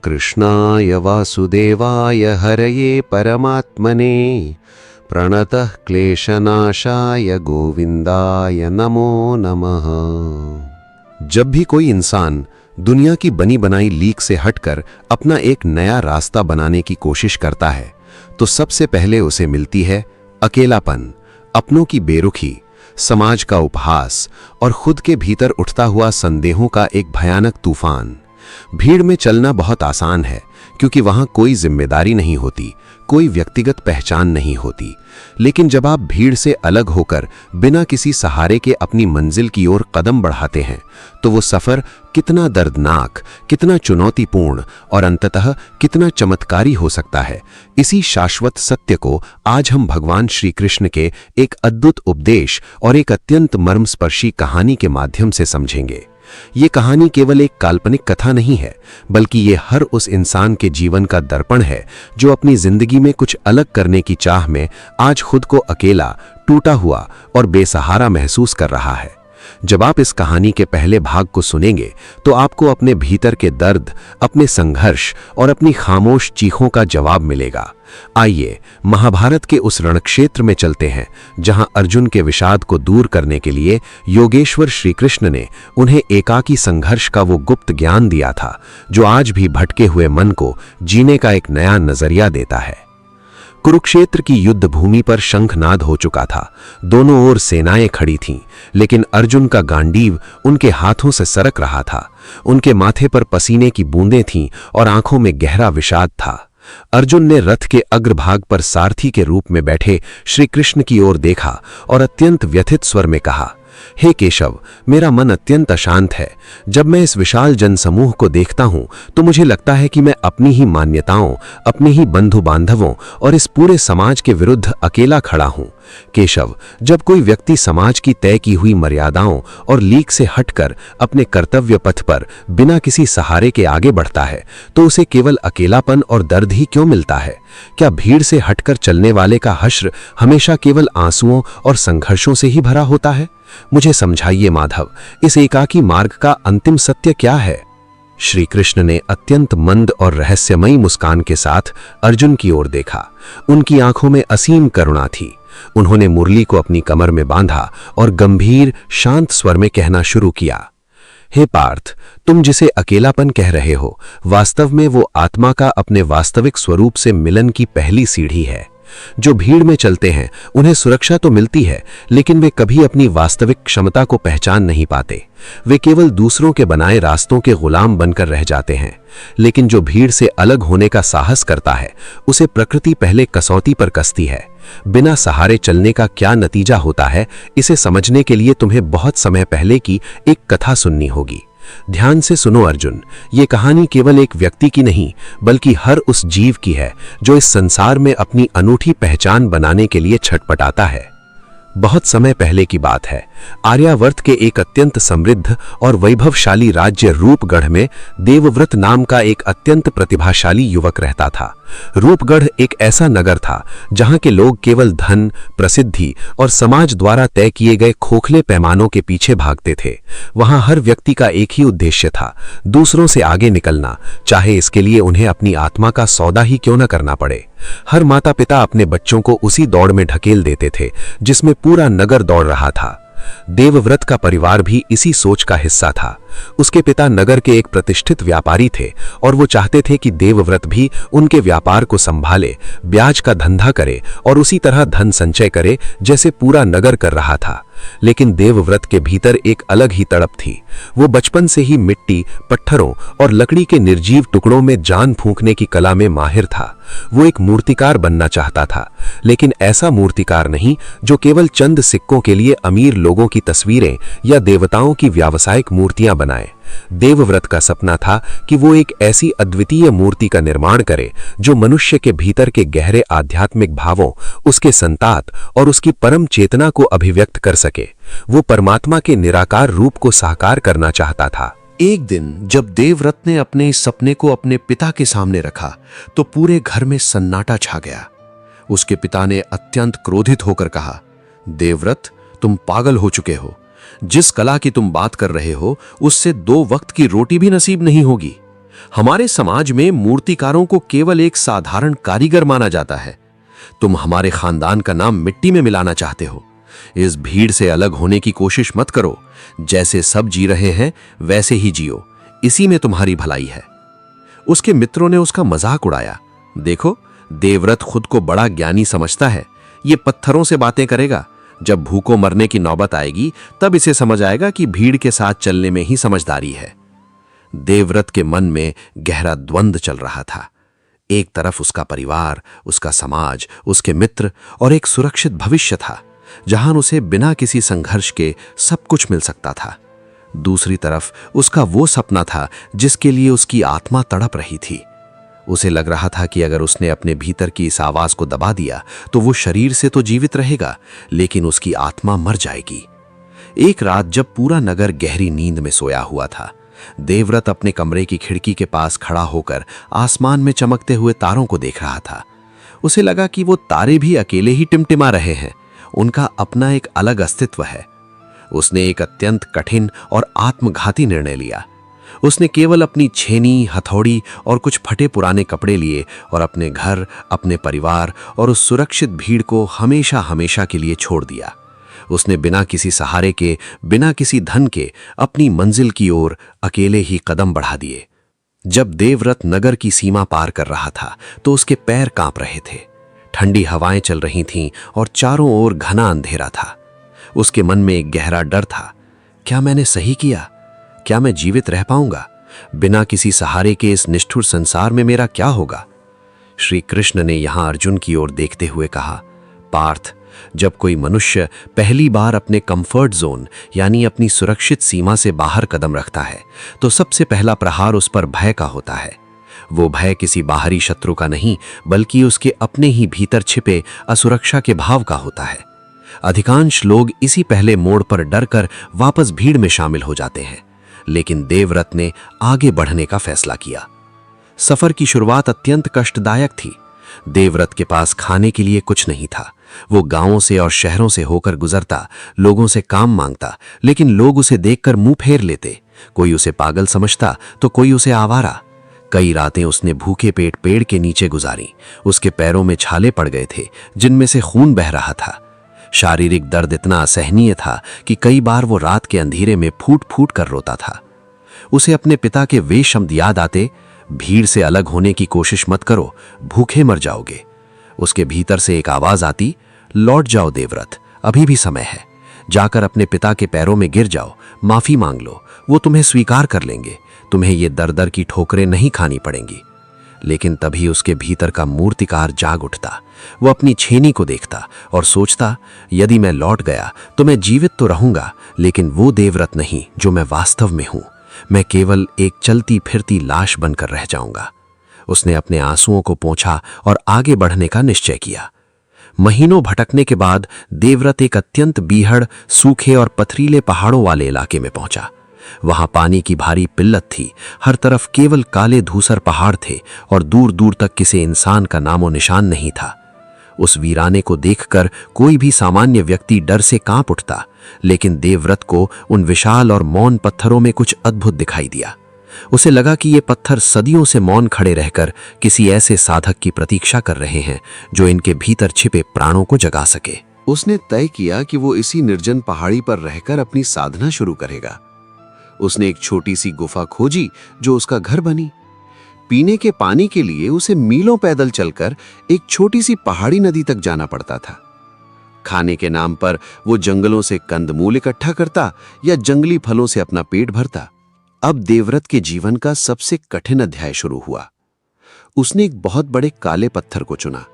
कृष्णाय वासुदेवाय हरये परमात्मने प्रणतः क्लेशनाशाय गोविंदाय नमो नमः। जब भी कोई इंसान दुनिया की बनी बनाई लीक से हटकर अपना एक नया रास्ता बनाने की कोशिश करता है तो सबसे पहले उसे मिलती है अकेलापन, अपनों की बेरुखी, समाज का उपहास और खुद के भीतर उठता हुआ संदेहों का एक भयानक तूफान। भीड़ में चलना बहुत आसान है क्योंकि वहां कोई जिम्मेदारी नहीं होती, कोई व्यक्तिगत पहचान नहीं होती। लेकिन जब आप भीड़ से अलग होकर बिना किसी सहारे के अपनी मंजिल की ओर कदम बढ़ाते हैं तो वो सफर कितना दर्दनाक, कितना चुनौतीपूर्ण और अंततः कितना चमत्कारी हो सकता है। इसी शाश्वत सत्य को आज हम भगवान श्री कृष्ण के एक अद्भुत उपदेश और एक अत्यंत मर्मस्पर्शी कहानी के माध्यम से समझेंगे। ये कहानी केवल एक काल्पनिक कथा नहीं है, बल्कि ये हर उस इंसान के जीवन का दर्पण है जो अपनी जिंदगी में कुछ अलग करने की चाह में आज खुद को अकेला, टूटा हुआ और बेसहारा महसूस कर रहा है। जब आप इस कहानी के पहले भाग को सुनेंगे तो आपको अपने भीतर के दर्द, अपने संघर्ष और अपनी खामोश चीखों का जवाब मिलेगा। आइए महाभारत के उस रणक्षेत्र में चलते हैं जहां अर्जुन के विषाद को दूर करने के लिए योगेश्वर श्री कृष्ण ने उन्हें एकाकी संघर्ष का वो गुप्त ज्ञान दिया था जो आज भी भटके हुए मन को जीने का एक नया नजरिया देता है। कुरुक्षेत्र की युद्ध भूमि पर शंखनाद हो चुका था। दोनों ओर सेनाएं खड़ी थीं, लेकिन अर्जुन का गांडीव उनके हाथों से सरक रहा था। उनके माथे पर पसीने की बूंदें थीं और आंखों में गहरा विषाद था। अर्जुन ने रथ के अग्रभाग पर सारथी के रूप में बैठे श्री कृष्ण की ओर देखा और अत्यंत व्यथित स्वर में कहा, हे केशव, मेरा मन अत्यंत अशांत है। जब मैं इस विशाल जनसमूह को देखता हूं तो मुझे लगता है कि मैं अपनी ही मान्यताओं, अपने ही बंधु बांधवों और इस पूरे समाज के विरुद्ध अकेला खड़ा हूं। केशव, जब कोई व्यक्ति समाज की तय की हुई मर्यादाओं और लीक से हटकर अपने कर्तव्य पथ पर बिना किसी सहारे के आगे बढ़ता है तो उसे केवल अकेलापन और दर्द ही क्यों मिलता है? क्या भीड़ से हटकर चलने वाले का हश्र हमेशा केवल आंसुओं और संघर्षों से ही भरा होता है? मुझे समझाइए माधव, इस एकाकी मार्ग का अंतिम सत्य क्या है? श्री कृष्ण ने अत्यंत मंद और रहस्यमयी मुस्कान के साथ अर्जुन की ओर देखा। उनकी आंखों में असीम करुणा थी। उन्होंने मुरली को अपनी कमर में बांधा और गंभीर शांत स्वर में कहना शुरू किया, हे पार्थ, तुम जिसे अकेलापन कह रहे हो, वास्तव में वो आत्मा का अपने वास्तविक स्वरूप से मिलन की पहली सीढ़ी है। जो भीड़ में चलते हैं उन्हें सुरक्षा तो मिलती है, लेकिन वे कभी अपनी वास्तविक क्षमता को पहचान नहीं पाते। वे केवल दूसरों के बनाए रास्तों के गुलाम बनकर रह जाते हैं। लेकिन जो भीड़ से अलग होने का साहस करता है उसे प्रकृति पहले कसौटी पर कसती है। बिना सहारे चलने का क्या नतीजा होता है, इसे समझने के लिए तुम्हें बहुत समय पहले की एक कथा सुननी होगी। ध्यान से सुनो अर्जुन, ये कहानी केवल एक व्यक्ति की नहीं बल्कि हर उस जीव की है जो इस संसार में अपनी अनूठी पहचान बनाने के लिए छटपटाता है। बहुत समय पहले की बात है। आर्यावर्त के एक अत्यंत समृद्ध और वैभवशाली राज्य रूपगढ़ में देवव्रत नाम का एक अत्यंत प्रतिभाशाली युवक रहता था। रूपगढ़ एक ऐसा नगर था जहां के लोग केवल धन, प्रसिद्धि और समाज द्वारा तय किए गए खोखले पैमानों के पीछे भागते थे। वहां हर व्यक्ति का एक ही उद्देश्य था, दूसरों से आगे निकलना, चाहे इसके लिए उन्हें अपनी आत्मा का सौदा ही क्यों न करना पड़े। हर माता पिता अपने बच्चों को उसी दौड़ में ढकेल देते थे जिसमें पूरा नगर दौड़ रहा था। देवव्रत का परिवार भी इसी सोच का हिस्सा था। उसके पिता नगर के एक प्रतिष्ठित व्यापारी थे और वो चाहते थे कि देवव्रत भी उनके व्यापार को संभाले, ब्याज का धंधा करे और उसी तरह धन संचय करे जैसे पूरा नगर कर रहा था। लेकिन देवव्रत के भीतर एक अलग ही तड़प थी। वो बचपन से ही मिट्टी, पत्थरों और लकड़ी के निर्जीव टुकड़ों में जान फूंकने की कला में माहिर था। वो एक मूर्तिकार बनना चाहता था, लेकिन ऐसा मूर्तिकार नहीं जो केवल चंद सिक्कों के लिए अमीर लोगों की तस्वीरें या देवताओं की व्यावसायिक मूर्तियां बनाए। देवव्रत का सपना था कि वो एक ऐसी अद्वितीय मूर्ति का निर्माण करे जो मनुष्य के भीतर के गहरे आध्यात्मिक भावों, उसके संतात और उसकी परम चेतना को अभिव्यक्त कर सके। वो परमात्मा के निराकार रूप को साकार करना चाहता था। एक दिन जब देवव्रत ने अपने इस सपने को अपने पिता के सामने रखा तो पूरे घर में सन्नाटा छा गया। उसके पिता ने अत्यंत क्रोधित होकर कहा, देवव्रत, तुम पागल हो चुके हो। जिस कला की तुम बात कर रहे हो उससे 2 वक्त की रोटी भी नसीब नहीं होगी। हमारे समाज में मूर्तिकारों को केवल एक साधारण कारीगर माना जाता है। तुम हमारे खानदान का नाम मिट्टी में मिलाना चाहते हो। इस भीड़ से अलग होने की कोशिश मत करो। जैसे सब जी रहे हैं वैसे ही जियो, इसी में तुम्हारी भलाई है। उसके मित्रों ने उसका मजाक उड़ाया। देखो, देवव्रत खुद को बड़ा ज्ञानी समझता है, ये पत्थरों से बातें करेगा। जब भूखों मरने की नौबत आएगी तब इसे समझ आएगा कि भीड़ के साथ चलने में ही समझदारी है। देवव्रत के मन में गहरा द्वंद्व चल रहा था। एक तरफ उसका परिवार, उसका समाज, उसके मित्र और एक सुरक्षित भविष्य था जहां उसे बिना किसी संघर्ष के सब कुछ मिल सकता था। दूसरी तरफ उसका वो सपना था जिसके लिए उसकी आत्मा तड़प रही थी। उसे लग रहा था कि अगर उसने अपने भीतर की इस आवाज को दबा दिया तो वो शरीर से तो जीवित रहेगा, लेकिन उसकी आत्मा मर जाएगी। एक रात जब पूरा नगर गहरी नींद में सोया हुआ था, देवव्रत अपने कमरे की खिड़की के पास खड़ा होकर आसमान में चमकते हुए तारों को देख रहा था। उसे लगा कि वो तारे भी अकेले ही टिमटिमा रहे हैं, उनका अपना एक अलग अस्तित्व है। उसने एक अत्यंत कठिन और आत्मघाती निर्णय लिया। उसने केवल अपनी छेनी, हथौड़ी और कुछ फटे पुराने कपड़े लिए और अपने घर, अपने परिवार और उस सुरक्षित भीड़ को हमेशा हमेशा के लिए छोड़ दिया। उसने बिना किसी सहारे के, बिना किसी धन के अपनी मंजिल की ओर अकेले ही कदम बढ़ा दिए। जब देवव्रत नगर की सीमा पार कर रहा था तो उसके पैर कांप रहे थे। ठंडी हवाएं चल रही थीं और चारों ओर घना अंधेरा था। उसके मन में एक गहरा डर था। क्या मैंने सही किया? क्या मैं जीवित रह पाऊंगा? बिना किसी सहारे के इस निष्ठुर संसार में मेरा क्या होगा? श्री कृष्ण ने यहां अर्जुन की ओर देखते हुए कहा, पार्थ, जब कोई मनुष्य पहली बार अपने कंफर्ट जोन यानी अपनी सुरक्षित सीमा से बाहर कदम रखता है तो सबसे पहला प्रहार उस पर भय का होता है। वो भय किसी बाहरी शत्रु का नहीं, बल्कि उसके अपने ही भीतर छिपे असुरक्षा के भाव का होता है। अधिकांश लोग इसी पहले मोड़ पर डरकर वापस भीड़ में शामिल हो जाते हैं, लेकिन देवव्रत ने आगे बढ़ने का फैसला किया। सफर की शुरुआत अत्यंत कष्टदायक थी। देवव्रत के पास खाने के लिए कुछ नहीं था। वो गांवों से और शहरों से होकर गुजरता, लोगों से काम मांगता, लेकिन लोग उसे देखकर मुंह फेर लेते। कोई उसे पागल समझता तो कोई उसे आवारा। कई रातें उसने भूखे पेट पेड़ के नीचे गुजारी। उसके पैरों में छाले पड़ गए थे जिनमें से खून बह रहा था। शारीरिक दर्द इतना असहनीय था कि कई बार वो रात के अंधेरे में फूट फूट कर रोता था। उसे अपने पिता के वे शब्द याद आते, भीड़ से अलग होने की कोशिश मत करो, भूखे मर जाओगे। उसके भीतर से एक आवाज आती, लौट जाओ देवव्रत, अभी भी समय है। जाकर अपने पिता के पैरों में गिर जाओ, माफी मांग लो, वो तुम्हें स्वीकार कर लेंगे। तुम्हें ये दर दर की ठोकरें नहीं खानी पड़ेंगी। लेकिन तभी उसके भीतर का मूर्तिकार जाग उठता। वो अपनी छेनी को देखता और सोचता, यदि मैं लौट गया तो मैं जीवित तो रहूंगा, लेकिन वो देवव्रत नहीं जो मैं वास्तव में हूं। मैं केवल एक चलती फिरती लाश बनकर रह जाऊंगा। उसने अपने आंसुओं को पोंछा और आगे बढ़ने का निश्चय किया। महीनों भटकने के बाद देवव्रत एक अत्यंत बीहड़, सूखे और पथरीले पहाड़ों वाले इलाके में पहुंचा। वहां पानी की भारी किल्लत थी। हर तरफ केवल काले धूसर पहाड़ थे और दूर दूर तक किसी इंसान का नामो निशान नहीं था। उस वीराने को देखकर कोई भी सामान्य व्यक्ति डर से कांप उठता, लेकिन देवव्रत को उन विशाल और मौन पत्थरों में कुछ अद्भुत दिखाई दिया। उसे लगा कि ये पत्थर सदियों से मौन खड़े रहकर किसी ऐसे साधक की प्रतीक्षा कर रहे हैं जो इनके भीतर छिपे प्राणों को जगा सके। उसने तय किया कि वो इसी निर्जन पहाड़ी पर रहकर अपनी साधना शुरू करेगा। उसने एक छोटी सी गुफा खोजी जो उसका घर बनी। पीने के पानी के लिए उसे मीलों पैदल चलकर एक छोटी सी पहाड़ी नदी तक जाना पड़ता था। खाने के नाम पर वो जंगलों से कंदमूल इकट्ठा करता या जंगली फलों से अपना पेट भरता। अब देवव्रत के जीवन का सबसे कठिन अध्याय शुरू हुआ। उसने एक बहुत बड़े काले पत्थर को चुना।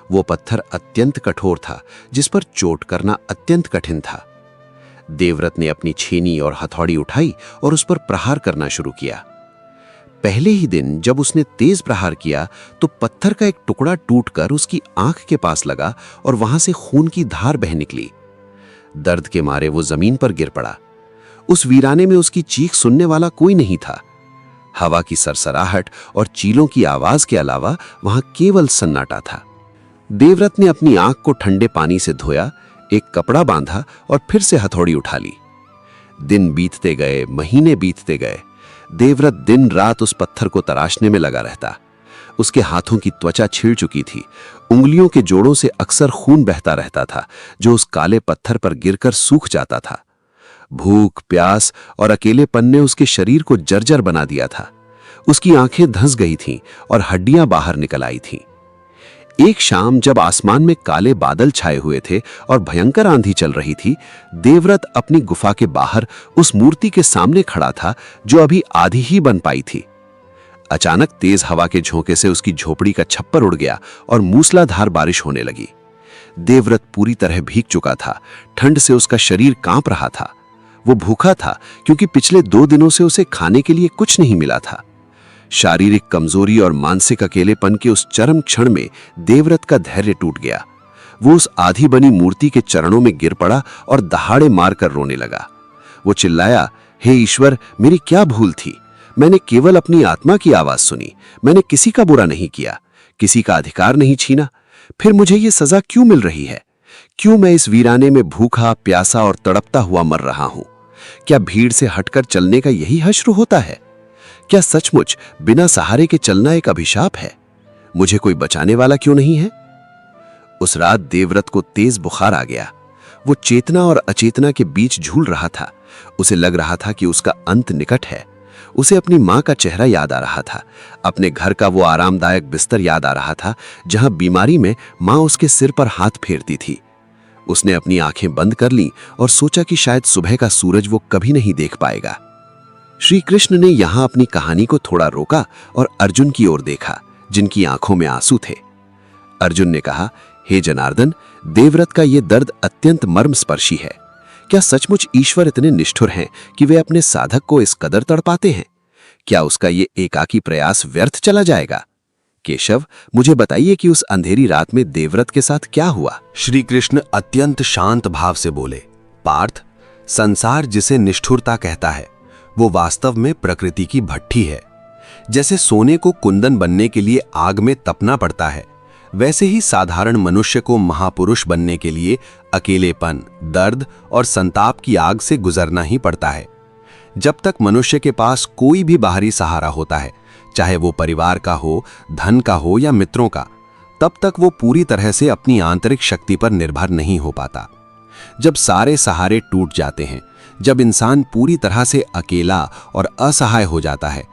वो पत्थर अत्यंत कठोर था, जिस पर चोट करना अत्यंत कठिन था। देवव्रत ने अपनी छेनी और हथौड़ी उठाई और उस पर प्रहार करना शुरू किया। पहले ही दिन जब उसने तेज प्रहार किया तो पत्थर का एक टुकड़ा टूटकर उसकी आंख के पास लगा और वहां से खून की धार बह निकली। दर्द के मारे वो जमीन पर गिर पड़ा। उस वीराने में उसकी चीख सुनने वाला कोई नहीं था। हवा की सरसराहट और चीलों की आवाज के अलावा वहां केवल सन्नाटा था। देवव्रत ने अपनी आंख को ठंडे पानी से धोया, एक कपड़ा बांधा और फिर से हथौड़ी उठा ली। दिन बीतते गए, महीने बीतते गए। देवव्रत दिन रात उस पत्थर को तराशने में लगा रहता। उसके हाथों की त्वचा छिल चुकी थी, उंगलियों के जोड़ों से अक्सर खून बहता रहता था जो उस काले पत्थर पर गिरकर सूख जाता था। भूख, प्यास और अकेलेपन ने उसके शरीर को जर्जर बना दिया था। उसकी आंखें धंस गई थीं और हड्डियां बाहर निकल आई थीं। एक शाम जब आसमान में काले बादल छाए हुए थे और भयंकर आंधी चल रही थी, देवव्रत अपनी गुफा के बाहर उस मूर्ति के सामने खड़ा था जो अभी आधी ही बन पाई थी। अचानक तेज हवा के झोंके से उसकी झोपड़ी का छप्पर उड़ गया और मूसलाधार बारिश होने लगी। देवव्रत पूरी तरह भीग चुका था, ठंड से उसका शरीर कांप रहा था। वो भूखा था क्योंकि पिछले 2 दिनों से उसे खाने के लिए कुछ नहीं मिला था। शारीरिक कमजोरी और मानसिक अकेलेपन के उस चरम क्षण में देवव्रत का धैर्य टूट गया। वो उस आधी बनी मूर्ति के चरणों में गिर पड़ा और दहाड़े मारकर रोने लगा। वो चिल्लाया, हे ईश्वर, मेरी क्या भूल थी? मैंने केवल अपनी आत्मा की आवाज सुनी। मैंने किसी का बुरा नहीं किया, किसी का अधिकार नहीं छीना। फिर मुझे ये सजा क्यों मिल रही है? क्यों मैं इस वीराने में भूखा, प्यासा और तड़पता हुआ मर रहा हूं? क्या भीड़ से हटकर चलने का यही हश्र होता है? क्या सचमुच बिना सहारे के चलना एक अभिशाप है? मुझे कोई बचाने वाला क्यों नहीं है? उस रात देवव्रत को तेज बुखार आ गया। वो चेतना और अचेतना के बीच झूल रहा था। उसे लग रहा था कि उसका अंत निकट है। उसे अपनी मां का चेहरा याद आ रहा था, अपने घर का वो आरामदायक बिस्तर याद आ रहा था जहां बीमारी में मां उसके सिर पर हाथ फेरती थी। उसने अपनी आंखें बंद कर लीं और सोचा कि शायद सुबह का सूरज वो कभी नहीं देख पाएगा। श्री कृष्ण ने यहां अपनी कहानी को थोड़ा रोका और अर्जुन की ओर देखा, जिनकी आंखों में आंसू थे। अर्जुन ने कहा, हे जनार्दन, देवव्रत का ये दर्द अत्यंत मर्मस्पर्शी है। क्या सचमुच ईश्वर इतने निष्ठुर हैं कि वे अपने साधक को इस कदर तड़पाते हैं? क्या उसका ये एकाकी प्रयास व्यर्थ चला जाएगा? केशव, मुझे बताइए कि उस अंधेरी रात में देवव्रत के साथ क्या हुआ? श्री कृष्ण अत्यंत शांत भाव से बोले, पार्थ, संसार जिसे निष्ठुरता कहता है वो वास्तव में प्रकृति की भट्ठी है। जैसे सोने को कुंदन बनने के लिए आग में तपना पड़ता है, वैसे ही साधारण मनुष्य को महापुरुष बनने के लिए अकेलेपन, दर्द और संताप की आग से गुजरना ही पड़ता है। जब तक मनुष्य के पास कोई भी बाहरी सहारा होता है, चाहे वो परिवार का हो, धन का हो या मित्रों का, तब तक वो पूरी तरह से अपनी आंतरिक शक्ति पर निर्भर नहीं हो पाता। जब सारे सहारे टूट जाते हैं, जब इंसान पूरी तरह से अकेला और असहाय हो जाता है,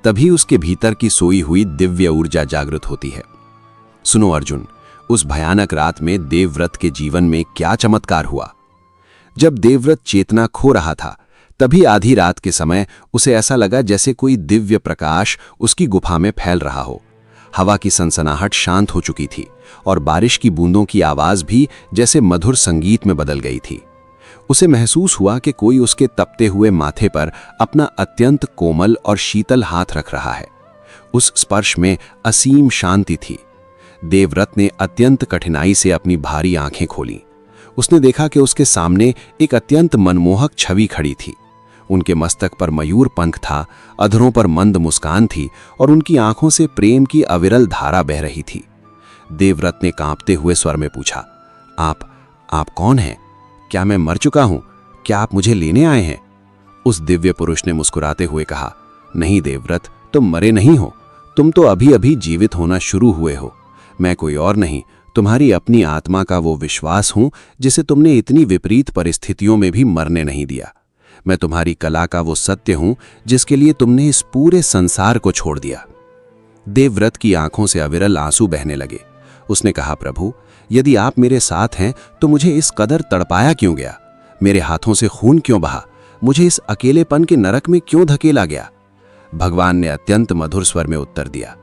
तभी उसके भीतर की सोई हुई दिव्य ऊर्जा जागृत होती है। सुनो अर्जुन, उस भयानक रात में देवव्रत के जीवन में क्या चमत्कार हुआ। जब देवव्रत चेतना खो रहा था, तभी आधी रात के समय उसे ऐसा लगा जैसे कोई दिव्य प्रकाश उसकी गुफा में फैल रहा हो। हवा की सनसनाहट शांत हो चुकी थी और बारिश की बूंदों की आवाज भी जैसे मधुर संगीत में बदल गई थी। उसे महसूस हुआ कि कोई उसके तपते हुए माथे पर अपना अत्यंत कोमल और शीतल हाथ रख रहा है। उस स्पर्श में असीम शांति थी। देवव्रत ने अत्यंत कठिनाई से अपनी भारी आंखें खोलीं। उसने देखा कि उसके सामने एक अत्यंत मनमोहक छवि खड़ी थी। उनके मस्तक पर मयूर पंख था, अधरों पर मंद मुस्कान थी और उनकी आंखों से प्रेम की अविरल धारा बह रही थी। देवव्रत ने कांपते हुए स्वर में पूछा, आप कौन हैं? क्या मैं मर चुका हूं? क्या आप मुझे लेने आए हैं? उस दिव्य पुरुष ने मुस्कुराते हुए कहा, नहीं देवव्रत, तुम मरे नहीं हो। तुम तो अभी अभी जीवित होना शुरू हुए हो। मैं कोई और नहीं, तुम्हारी अपनी आत्मा का वो विश्वास हूं जिसे तुमने इतनी विपरीत परिस्थितियों में भी मरने नहीं दिया। मैं तुम्हारी कला का वो सत्य हूं जिसके लिए तुमने इस पूरे संसार को छोड़ दिया। देवव्रत की आंखों से अविरल आंसू बहने लगे। उसने कहा, प्रभु, यदि आप मेरे साथ हैं तो मुझे इस कदर तड़पाया क्यों गया? मेरे हाथों से खून क्यों बहा? मुझे इस अकेलेपन के नरक में क्यों धकेला गया? भगवान ने अत्यंत मधुर स्वर में उत्तर दिया,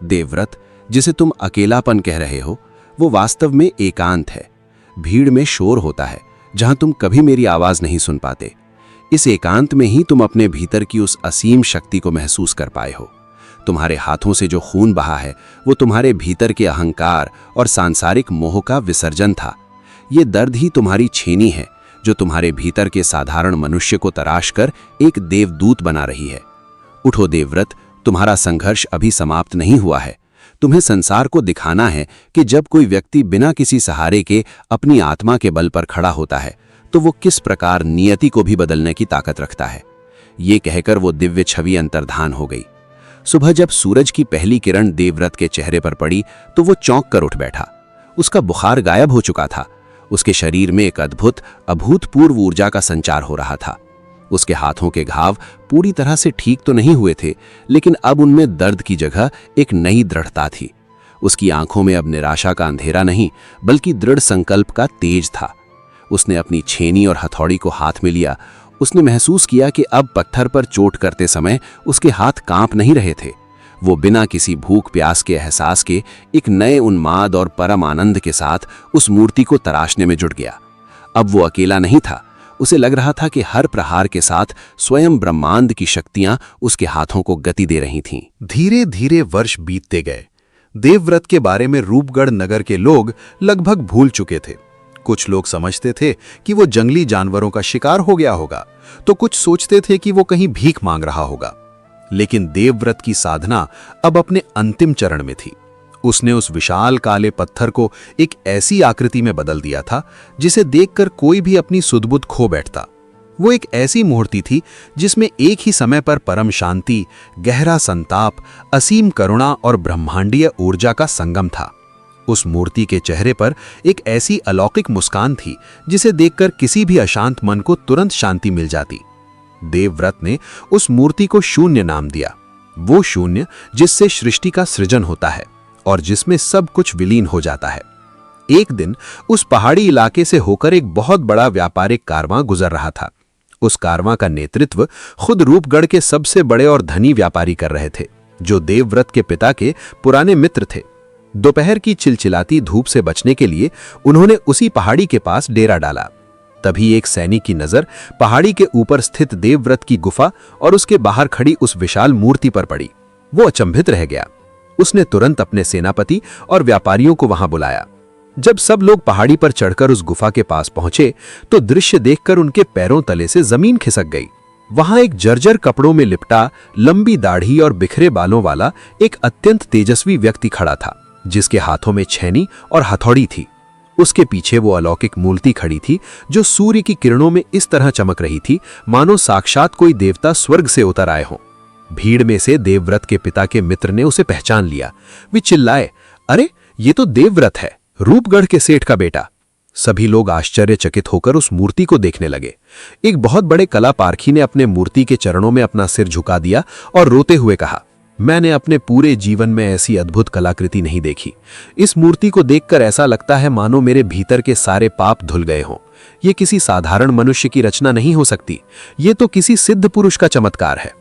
देवव्रत, जिसे तुम अकेलापन कह रहे हो वो वास्तव में एकांत है। भीड़ में शोर होता है जहां तुम कभी मेरी आवाज नहीं सुन पाते। इस एकांत में ही तुम अपने भीतर की उस असीम शक्ति को महसूस कर पाए हो। तुम्हारे हाथों से जो खून बहा है वो तुम्हारे भीतर के अहंकार और सांसारिक मोह का विसर्जन था। ये दर्द ही तुम्हारी छेनी है जो तुम्हारे भीतर के साधारण मनुष्य को तराश कर एक देवदूत बना रही है। उठो देवव्रत, तुम्हारा संघर्ष अभी समाप्त नहीं हुआ है। तुम्हें संसार को दिखाना है कि जब कोई व्यक्ति बिना किसी सहारे के अपनी आत्मा के बल पर खड़ा होता है तो वो किस प्रकार नियति को भी बदलने की ताकत रखता है। ये कहकर वो दिव्य छवि अंतर्धान हो गई। सुबह जब सूरज की पहली किरण देवव्रत के चेहरे पर पड़ी तो वो चौंक कर उठ बैठा। उसका बुखार गायब हो चुका था। उसके शरीर में एक अद्भुत अभूतपूर्व ऊर्जा का संचार हो रहा था। उसके हाथों के घाव पूरी तरह से ठीक तो नहीं हुए थे, लेकिन अब उनमें दर्द की जगह एक नई दृढ़ता थी। उसकी आंखों में अब निराशा का अंधेरा नहीं, बल्कि दृढ़ संकल्प का तेज था। उसने अपनी छेनी और हथौड़ी को हाथ में लिया। उसने महसूस किया कि अब पत्थर पर चोट करते समय उसके हाथ कांप नहीं रहे थे। वो बिना किसी भूख प्यास के एहसास के एक नए उन्माद और परम आनंद के साथ उस मूर्ति को तराशने में जुट गया। अब वो अकेला नहीं था। उसे लग रहा था कि हर प्रहार के साथ स्वयं ब्रह्मांड की शक्तियां उसके हाथों को गति दे रही थीं। धीरे धीरे वर्ष बीतते गए। देवव्रत के बारे में रूपगढ़ नगर के लोग लगभग भूल चुके थे। कुछ लोग समझते थे कि वो जंगली जानवरों का शिकार हो गया होगा, तो कुछ सोचते थे कि वो कहीं भीख मांग रहा होगा। लेकिन देवव्रत की साधना अब अपने अंतिम चरण में थी। उसने उस विशाल काले पत्थर को एक ऐसी आकृति में बदल दिया था जिसे देखकर कोई भी अपनी सुध-बुध खो बैठता। वो एक ऐसी मूर्ति थी जिसमें एक ही समय पर परम शांति, गहरा संताप, असीम करुणा और ब्रह्मांडीय ऊर्जा का संगम था। उस मूर्ति के चेहरे पर एक ऐसी अलौकिक मुस्कान थी जिसे देखकर किसी भी अशांत मन को तुरंत शांति मिल जाती। देवव्रत ने उस मूर्ति को शून्य नाम दिया, वो शून्य जिससे सृष्टि का सृजन होता है और जिसमें सब कुछ विलीन हो जाता है। एक दिन उस पहाड़ी इलाके से होकर एक बहुत बड़ा व्यापारिक कारवां गुजर रहा था। उस कारवां का नेतृत्व खुद रूपगढ़ के सबसे बड़े और धनी व्यापारी कर रहे थे, जो देवव्रत के पिता के पुराने मित्र थे। दोपहर की चिलचिलाती धूप से बचने के लिए उन्होंने उसी पहाड़ी के पास डेरा डाला। तभी एक सैनिक की नजर पहाड़ी के ऊपर स्थित देवव्रत की गुफा और उसके बाहर खड़ी उस विशाल मूर्ति पर पड़ी। वो अचंभित रह गया। उसने तुरंत अपने सेनापति और व्यापारियों को वहां बुलाया। जब सब लोग पहाड़ी पर चढ़कर उस गुफा के पास पहुंचे तो दृश्य देखकर उनके पैरों तले से जमीन खिसक गई। वहां एक जर्जर कपड़ों में लिपटा, लंबी दाढ़ी और बिखरे बालों वाला एक अत्यंत तेजस्वी व्यक्ति खड़ा था, जिसके हाथों में छेनी और हथौड़ी थी। उसके पीछे वो अलौकिक मूर्ति खड़ी थी जो सूर्य की किरणों में इस तरह चमक रही थी मानो साक्षात कोई देवता स्वर्ग से उतर आए हों। भीड़ में से देवव्रत के पिता के मित्र ने उसे पहचान लिया। वे चिल्लाए, अरे ये तो देवव्रत है, रूपगढ़ के सेठ का बेटा। सभी लोग आश्चर्यचकित होकर उस मूर्ति को देखने लगे। एक बहुत बड़े कला पारखी ने अपने मूर्ति के चरणों में अपना सिर झुका दिया और रोते हुए कहा, मैंने अपने पूरे जीवन में ऐसी अद्भुत कलाकृति नहीं देखी। इस मूर्ति को देखकर ऐसा लगता है मानो मेरे भीतर के सारे पाप धुल गए हों। ये किसी साधारण मनुष्य की रचना नहीं हो सकती, ये तो किसी सिद्ध पुरुष का चमत्कार है।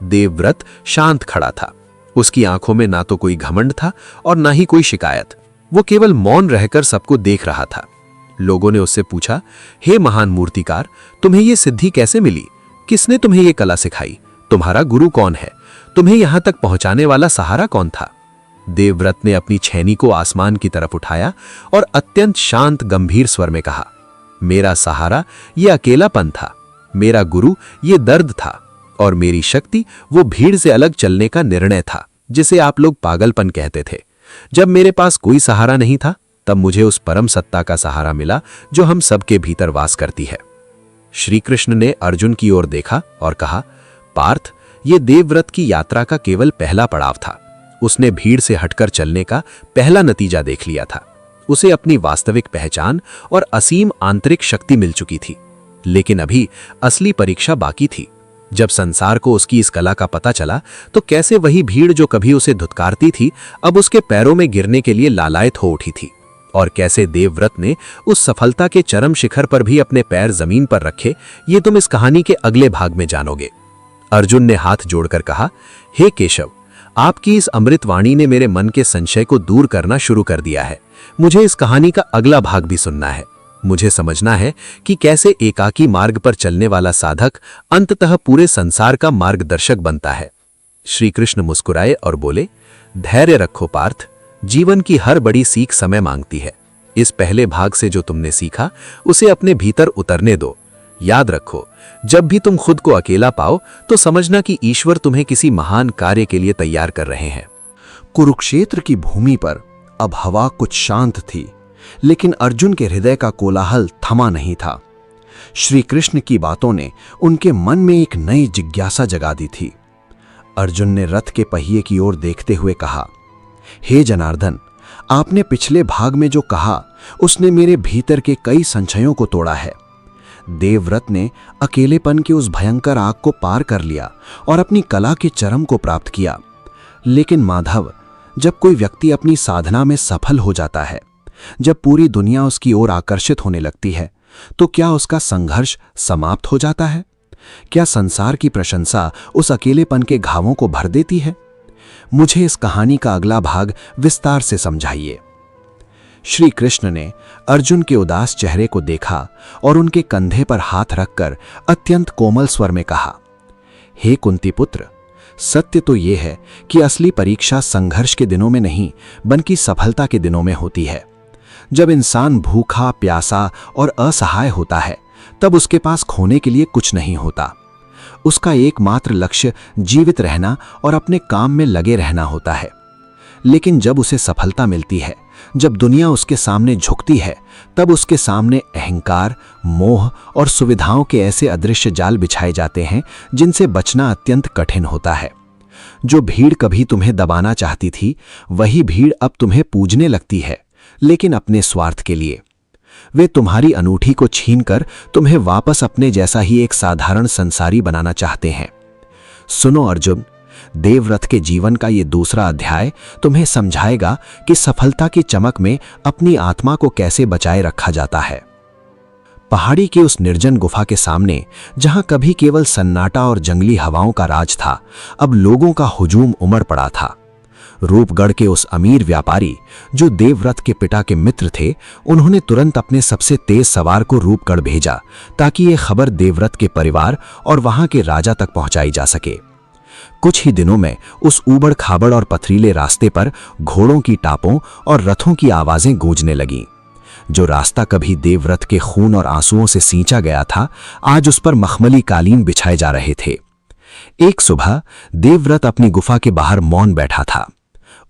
देवव्रत शांत खड़ा था। उसकी आंखों में ना तो कोई घमंड था और ना ही कोई शिकायत। वो केवल मौन रहकर सबको देख रहा था। लोगों ने उससे पूछा, हे महान मूर्तिकार, तुम्हें ये सिद्धि कैसे मिली? किसने तुम्हें ये कला सिखाई? तुम्हारा गुरु कौन है? तुम्हें यहां तक पहुंचाने वाला सहारा कौन था? देवव्रत ने अपनी छेनी को आसमान की तरफ उठाया और अत्यंत शांत गंभीर स्वर में कहा, मेरा सहारा ये अकेलापन था, मेरा गुरु ये दर्द था और मेरी शक्ति वो भीड़ से अलग चलने का निर्णय था, जिसे आप लोग पागलपन कहते थे। जब मेरे पास कोई सहारा नहीं था, तब मुझे उस परम सत्ता का सहारा मिला जो हम सबके भीतर वास करती है। श्री कृष्ण ने अर्जुन की ओर देखा और कहा, पार्थ, ये देवव्रत की यात्रा का केवल पहला पड़ाव था। उसने भीड़ से हटकर चलने का पहला नतीजा देख लिया था। उसे अपनी वास्तविक पहचान और असीम आंतरिक शक्ति मिल चुकी थी। लेकिन अभी असली परीक्षा बाकी थी। जब संसार को उसकी इस कला का पता चला तो कैसे वही भीड़ जो कभी उसे धुतकारती थी अब उसके पैरों में गिरने के लिए लालायत हो उठी थी, और कैसे देवव्रत ने उस सफलता के चरम शिखर पर भी अपने पैर जमीन पर रखे, ये तुम इस कहानी के अगले भाग में जानोगे। अर्जुन ने हाथ जोड़कर कहा, हे केशव, आपकी इस अमृतवाणी ने मेरे मन के संशय को दूर करना शुरू कर दिया है। मुझे इस कहानी का अगला भाग भी सुनना है। मुझे समझना है कि कैसे एकाकी मार्ग पर चलने वाला साधक अंततः पूरे संसार का मार्गदर्शक बनता है। श्री कृष्ण मुस्कुराए और बोले, धैर्य रखो पार्थ, जीवन की हर बड़ी सीख समय मांगती है। इस पहले भाग से जो तुमने सीखा उसे अपने भीतर उतरने दो। याद रखो, जब भी तुम खुद को अकेला पाओ तो समझना कि ईश्वर तुम्हें किसी महान कार्य के लिए तैयार कर रहे हैं। कुरुक्षेत्र की भूमि पर अब हवा कुछ शांत थी, लेकिन अर्जुन के हृदय का कोलाहल थमा नहीं था। श्री कृष्ण की बातों ने उनके मन में एक नई जिज्ञासा जगा दी थी। अर्जुन ने रथ के पहिए की ओर देखते हुए कहा, हे जनार्दन, आपने पिछले भाग में जो कहा उसने मेरे भीतर के कई संशयों को तोड़ा है। देवव्रत ने अकेलेपन के उस भयंकर आग को पार कर लिया और अपनी कला के चरम को प्राप्त किया। लेकिन माधव, जब कोई व्यक्ति अपनी साधना में सफल हो जाता है, जब पूरी दुनिया उसकी ओर आकर्षित होने लगती है, तो क्या उसका संघर्ष समाप्त हो जाता है? क्या संसार की प्रशंसा उस अकेलेपन के घावों को भर देती है? मुझे इस कहानी का अगला भाग विस्तार से समझाइए। श्री कृष्ण ने अर्जुन के उदास चेहरे को देखा और उनके कंधे पर हाथ रखकर अत्यंत कोमल स्वर में कहा, हे कुंती पुत्र, सत्य तो यह है कि असली परीक्षा संघर्ष के दिनों में नहीं बल्कि सफलता के दिनों में होती है। जब इंसान भूखा, प्यासा और असहाय होता है, तब उसके पास खोने के लिए कुछ नहीं होता। उसका एकमात्र लक्ष्य जीवित रहना और अपने काम में लगे रहना होता है। लेकिन जब उसे सफलता मिलती है, जब दुनिया उसके सामने झुकती है, तब उसके सामने अहंकार, मोह और सुविधाओं के ऐसे अदृश्य जाल बिछाए जाते हैं जिनसे बचना अत्यंत कठिन होता है। जो भीड़ कभी तुम्हें दबाना चाहती थी, वही भीड़ अब तुम्हें पूजने लगती है, लेकिन अपने स्वार्थ के लिए। वे तुम्हारी अनूठी को छीनकर तुम्हें वापस अपने जैसा ही एक साधारण संसारी बनाना चाहते हैं। सुनो अर्जुन, देवव्रत के जीवन का ये दूसरा अध्याय तुम्हें समझाएगा कि सफलता की चमक में अपनी आत्मा को कैसे बचाए रखा जाता है। पहाड़ी के उस निर्जन गुफा के सामने, जहां कभी केवल सन्नाटा और जंगली हवाओं का राज था, अब लोगों का हुजूम उमड़ पड़ा था। रूपगढ़ के उस अमीर व्यापारी जो देवव्रत के पिता के मित्र थे, उन्होंने तुरंत अपने सबसे तेज सवार को रूपगढ़ भेजा ताकि ये खबर देवव्रत के परिवार और वहां के राजा तक पहुंचाई जा सके। कुछ ही दिनों में उस ऊबड़ खाबड़ और पथरीले रास्ते पर घोड़ों की टापों और रथों की आवाजें गूंजने लगीं। जो रास्ता कभी देवव्रत के खून और आंसुओं से सींचा गया था, आज उस पर मखमली कालीन बिछाए जा रहे थे। एक सुबह देवव्रत अपनी गुफा के बाहर मौन बैठा था।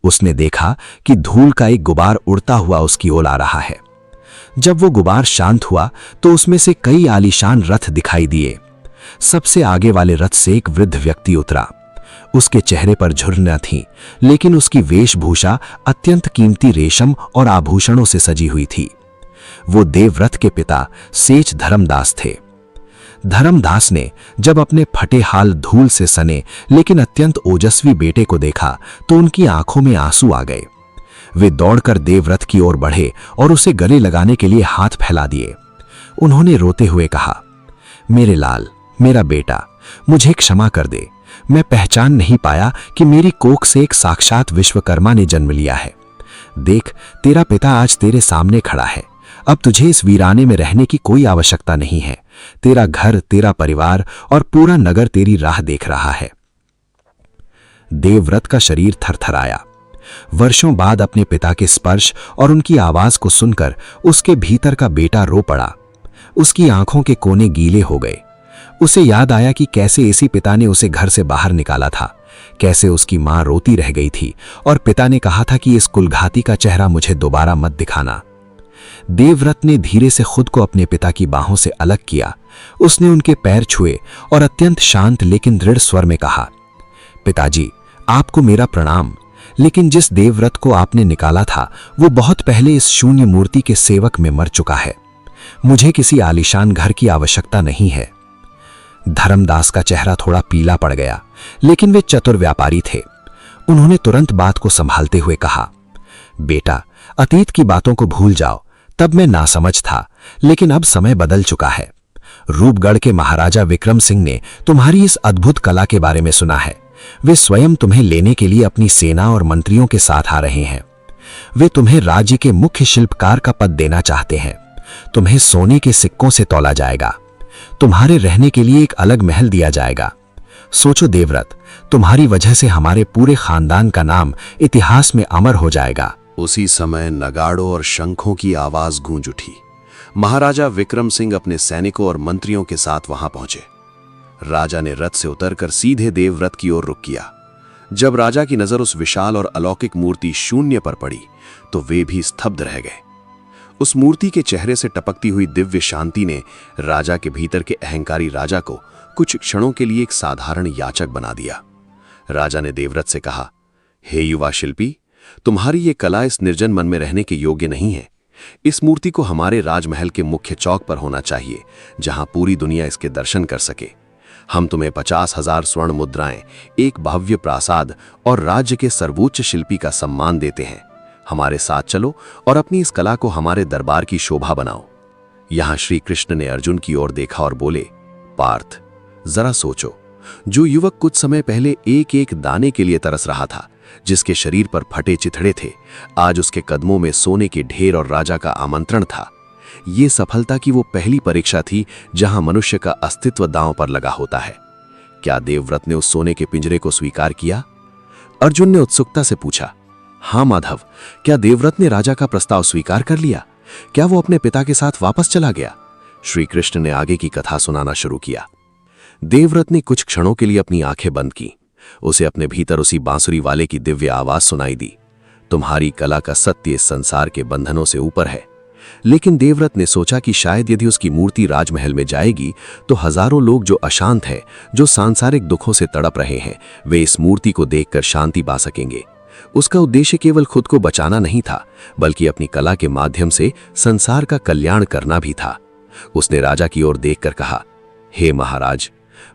उसने देखा कि धूल का एक गुबार उड़ता हुआ उसकी ओर आ रहा है। जब वो गुबार शांत हुआ तो उसमें से कई आलीशान रथ दिखाई दिए। सबसे आगे वाले रथ से एक वृद्ध व्यक्ति उतरा। उसके चेहरे पर झुर्रियां थीं, लेकिन उसकी वेशभूषा अत्यंत कीमती रेशम और आभूषणों से सजी हुई थी। वो देवव्रत के पिता सेठ धर्मदास थे। धर्मदास ने जब अपने फटे हाल धूल से सने लेकिन अत्यंत ओजस्वी बेटे को देखा तो उनकी आंखों में आंसू आ गए। वे दौड़कर देवव्रत की ओर बढ़े और उसे गले लगाने के लिए हाथ फैला दिए। उन्होंने रोते हुए कहा, मेरे लाल, मेरा बेटा, मुझे क्षमा कर दे। मैं पहचान नहीं पाया कि मेरी कोख से एक साक्षात विश्वकर्मा ने जन्म लिया है। देख, तेरा पिता आज तेरे सामने खड़ा है। अब तुझे इस वीराने में रहने की कोई आवश्यकता नहीं है। तेरा घर, तेरा परिवार और पूरा नगर तेरी राह देख रहा है। देवव्रत का शरीर थरथराया। वर्षों बाद अपने पिता के स्पर्श और उनकी आवाज को सुनकर उसके भीतर का बेटा रो पड़ा। उसकी आंखों के कोने गीले हो गए। उसे याद आया कि कैसे इसी पिता ने उसे घर से बाहर निकाला था, कैसे उसकी मां रोती रह गई थी और पिता ने कहा था कि इस कुलघाती का चेहरा मुझे दोबारा मत दिखाना। देवव्रत ने धीरे से खुद को अपने पिता की बाहों से अलग किया। उसने उनके पैर छुए और अत्यंत शांत लेकिन दृढ़ स्वर में कहा, पिताजी, आपको मेरा प्रणाम। लेकिन जिस देवव्रत को आपने निकाला था, वो बहुत पहले इस शून्य मूर्ति के सेवक में मर चुका है। मुझे किसी आलीशान घर की आवश्यकता नहीं है। धर्मदास का चेहरा थोड़ा पीला पड़ गया, लेकिन वे चतुर व्यापारी थे। उन्होंने तुरंत बात को संभालते हुए कहा, बेटा, अतीत की बातों को भूल जाओ। तब मैं नासमझ था, लेकिन अब समय बदल चुका है। रूपगढ़ के महाराजा विक्रम सिंह ने तुम्हारी इस अद्भुत कला के बारे में सुना है। वे स्वयं तुम्हें लेने के लिए अपनी सेना और मंत्रियों के साथ आ रहे हैं। वे तुम्हें राज्य के मुख्य शिल्पकार का पद देना चाहते हैं। तुम्हें सोने के सिक्कों से तौला जाएगा। तुम्हारे रहने के लिए एक अलग महल दिया जाएगा। सोचो देवव्रत, तुम्हारी वजह से हमारे पूरे खानदान का नाम इतिहास में अमर हो जाएगा। उसी समय नगाड़ों और शंखों की आवाज गूंज उठी। महाराजा विक्रम सिंह अपने सैनिकों और मंत्रियों के साथ वहां पहुंचे। राजा ने रथ से उतरकर सीधे देवव्रत की ओर रुख किया। जब राजा की नजर उस विशाल और अलौकिक मूर्ति शून्य पर पड़ी तो वे भी स्तब्ध रह गए। उस मूर्ति के चेहरे से टपकती हुई दिव्य शांति ने राजा के भीतर के अहंकारी राजा को कुछ क्षणों के लिए एक साधारण याचक बना दिया। राजा ने देवव्रत से कहा, हे युवा शिल्पी, तुम्हारी ये कला इस निर्जन मन में रहने के योग्य नहीं है। इस मूर्ति को हमारे राजमहल के मुख्य चौक पर होना चाहिए, जहां पूरी दुनिया इसके दर्शन कर सके। हम तुम्हें 50,000 स्वर्ण मुद्राएं, एक भव्य प्रासाद और राज्य के सर्वोच्च शिल्पी का सम्मान देते हैं। हमारे साथ चलो और अपनी इस कला को हमारे दरबार की शोभा बनाओ। यहां श्री कृष्ण ने अर्जुन की ओर देखा और बोले, पार्थ, जरा सोचो, जो युवक कुछ समय पहले एक एक दाने के लिए तरस रहा था, जिसके शरीर पर फटे चिथड़े थे, आज उसके कदमों में सोने के ढेर और राजा का आमंत्रण था। ये सफलता की वो पहली परीक्षा थी जहां मनुष्य का अस्तित्व दांव पर लगा होता है। क्या देवव्रत ने उस सोने के पिंजरे को स्वीकार किया? अर्जुन ने उत्सुकता से पूछा। हाँ माधव, क्या देवव्रत ने राजा का प्रस्ताव स्वीकार कर लिया? क्या वो अपने पिता के साथ वापस चला गया? श्री कृष्ण ने आगे की कथा सुनाना शुरू किया। देवव्रत ने कुछ क्षणों के लिए अपनी आंखें बंद की। उसे अपने भीतर उसी बांसुरी वाले की दिव्य आवाज सुनाई दी, तुम्हारी कला का सत्य इस संसार के बंधनों से ऊपर है। लेकिन देवव्रत ने सोचा कि शायद यदि उसकी मूर्ति राजमहल में जाएगी तो हजारों लोग जो अशांत हैं, जो सांसारिक दुखों से तड़प रहे हैं, वे इस मूर्ति को देखकर शांति पा सकेंगे। उसका उद्देश्य केवल खुद को बचाना नहीं था, बल्कि अपनी कला के माध्यम से संसार का कल्याण करना भी था। उसने राजा की ओर देखकर कहा, हे महाराज,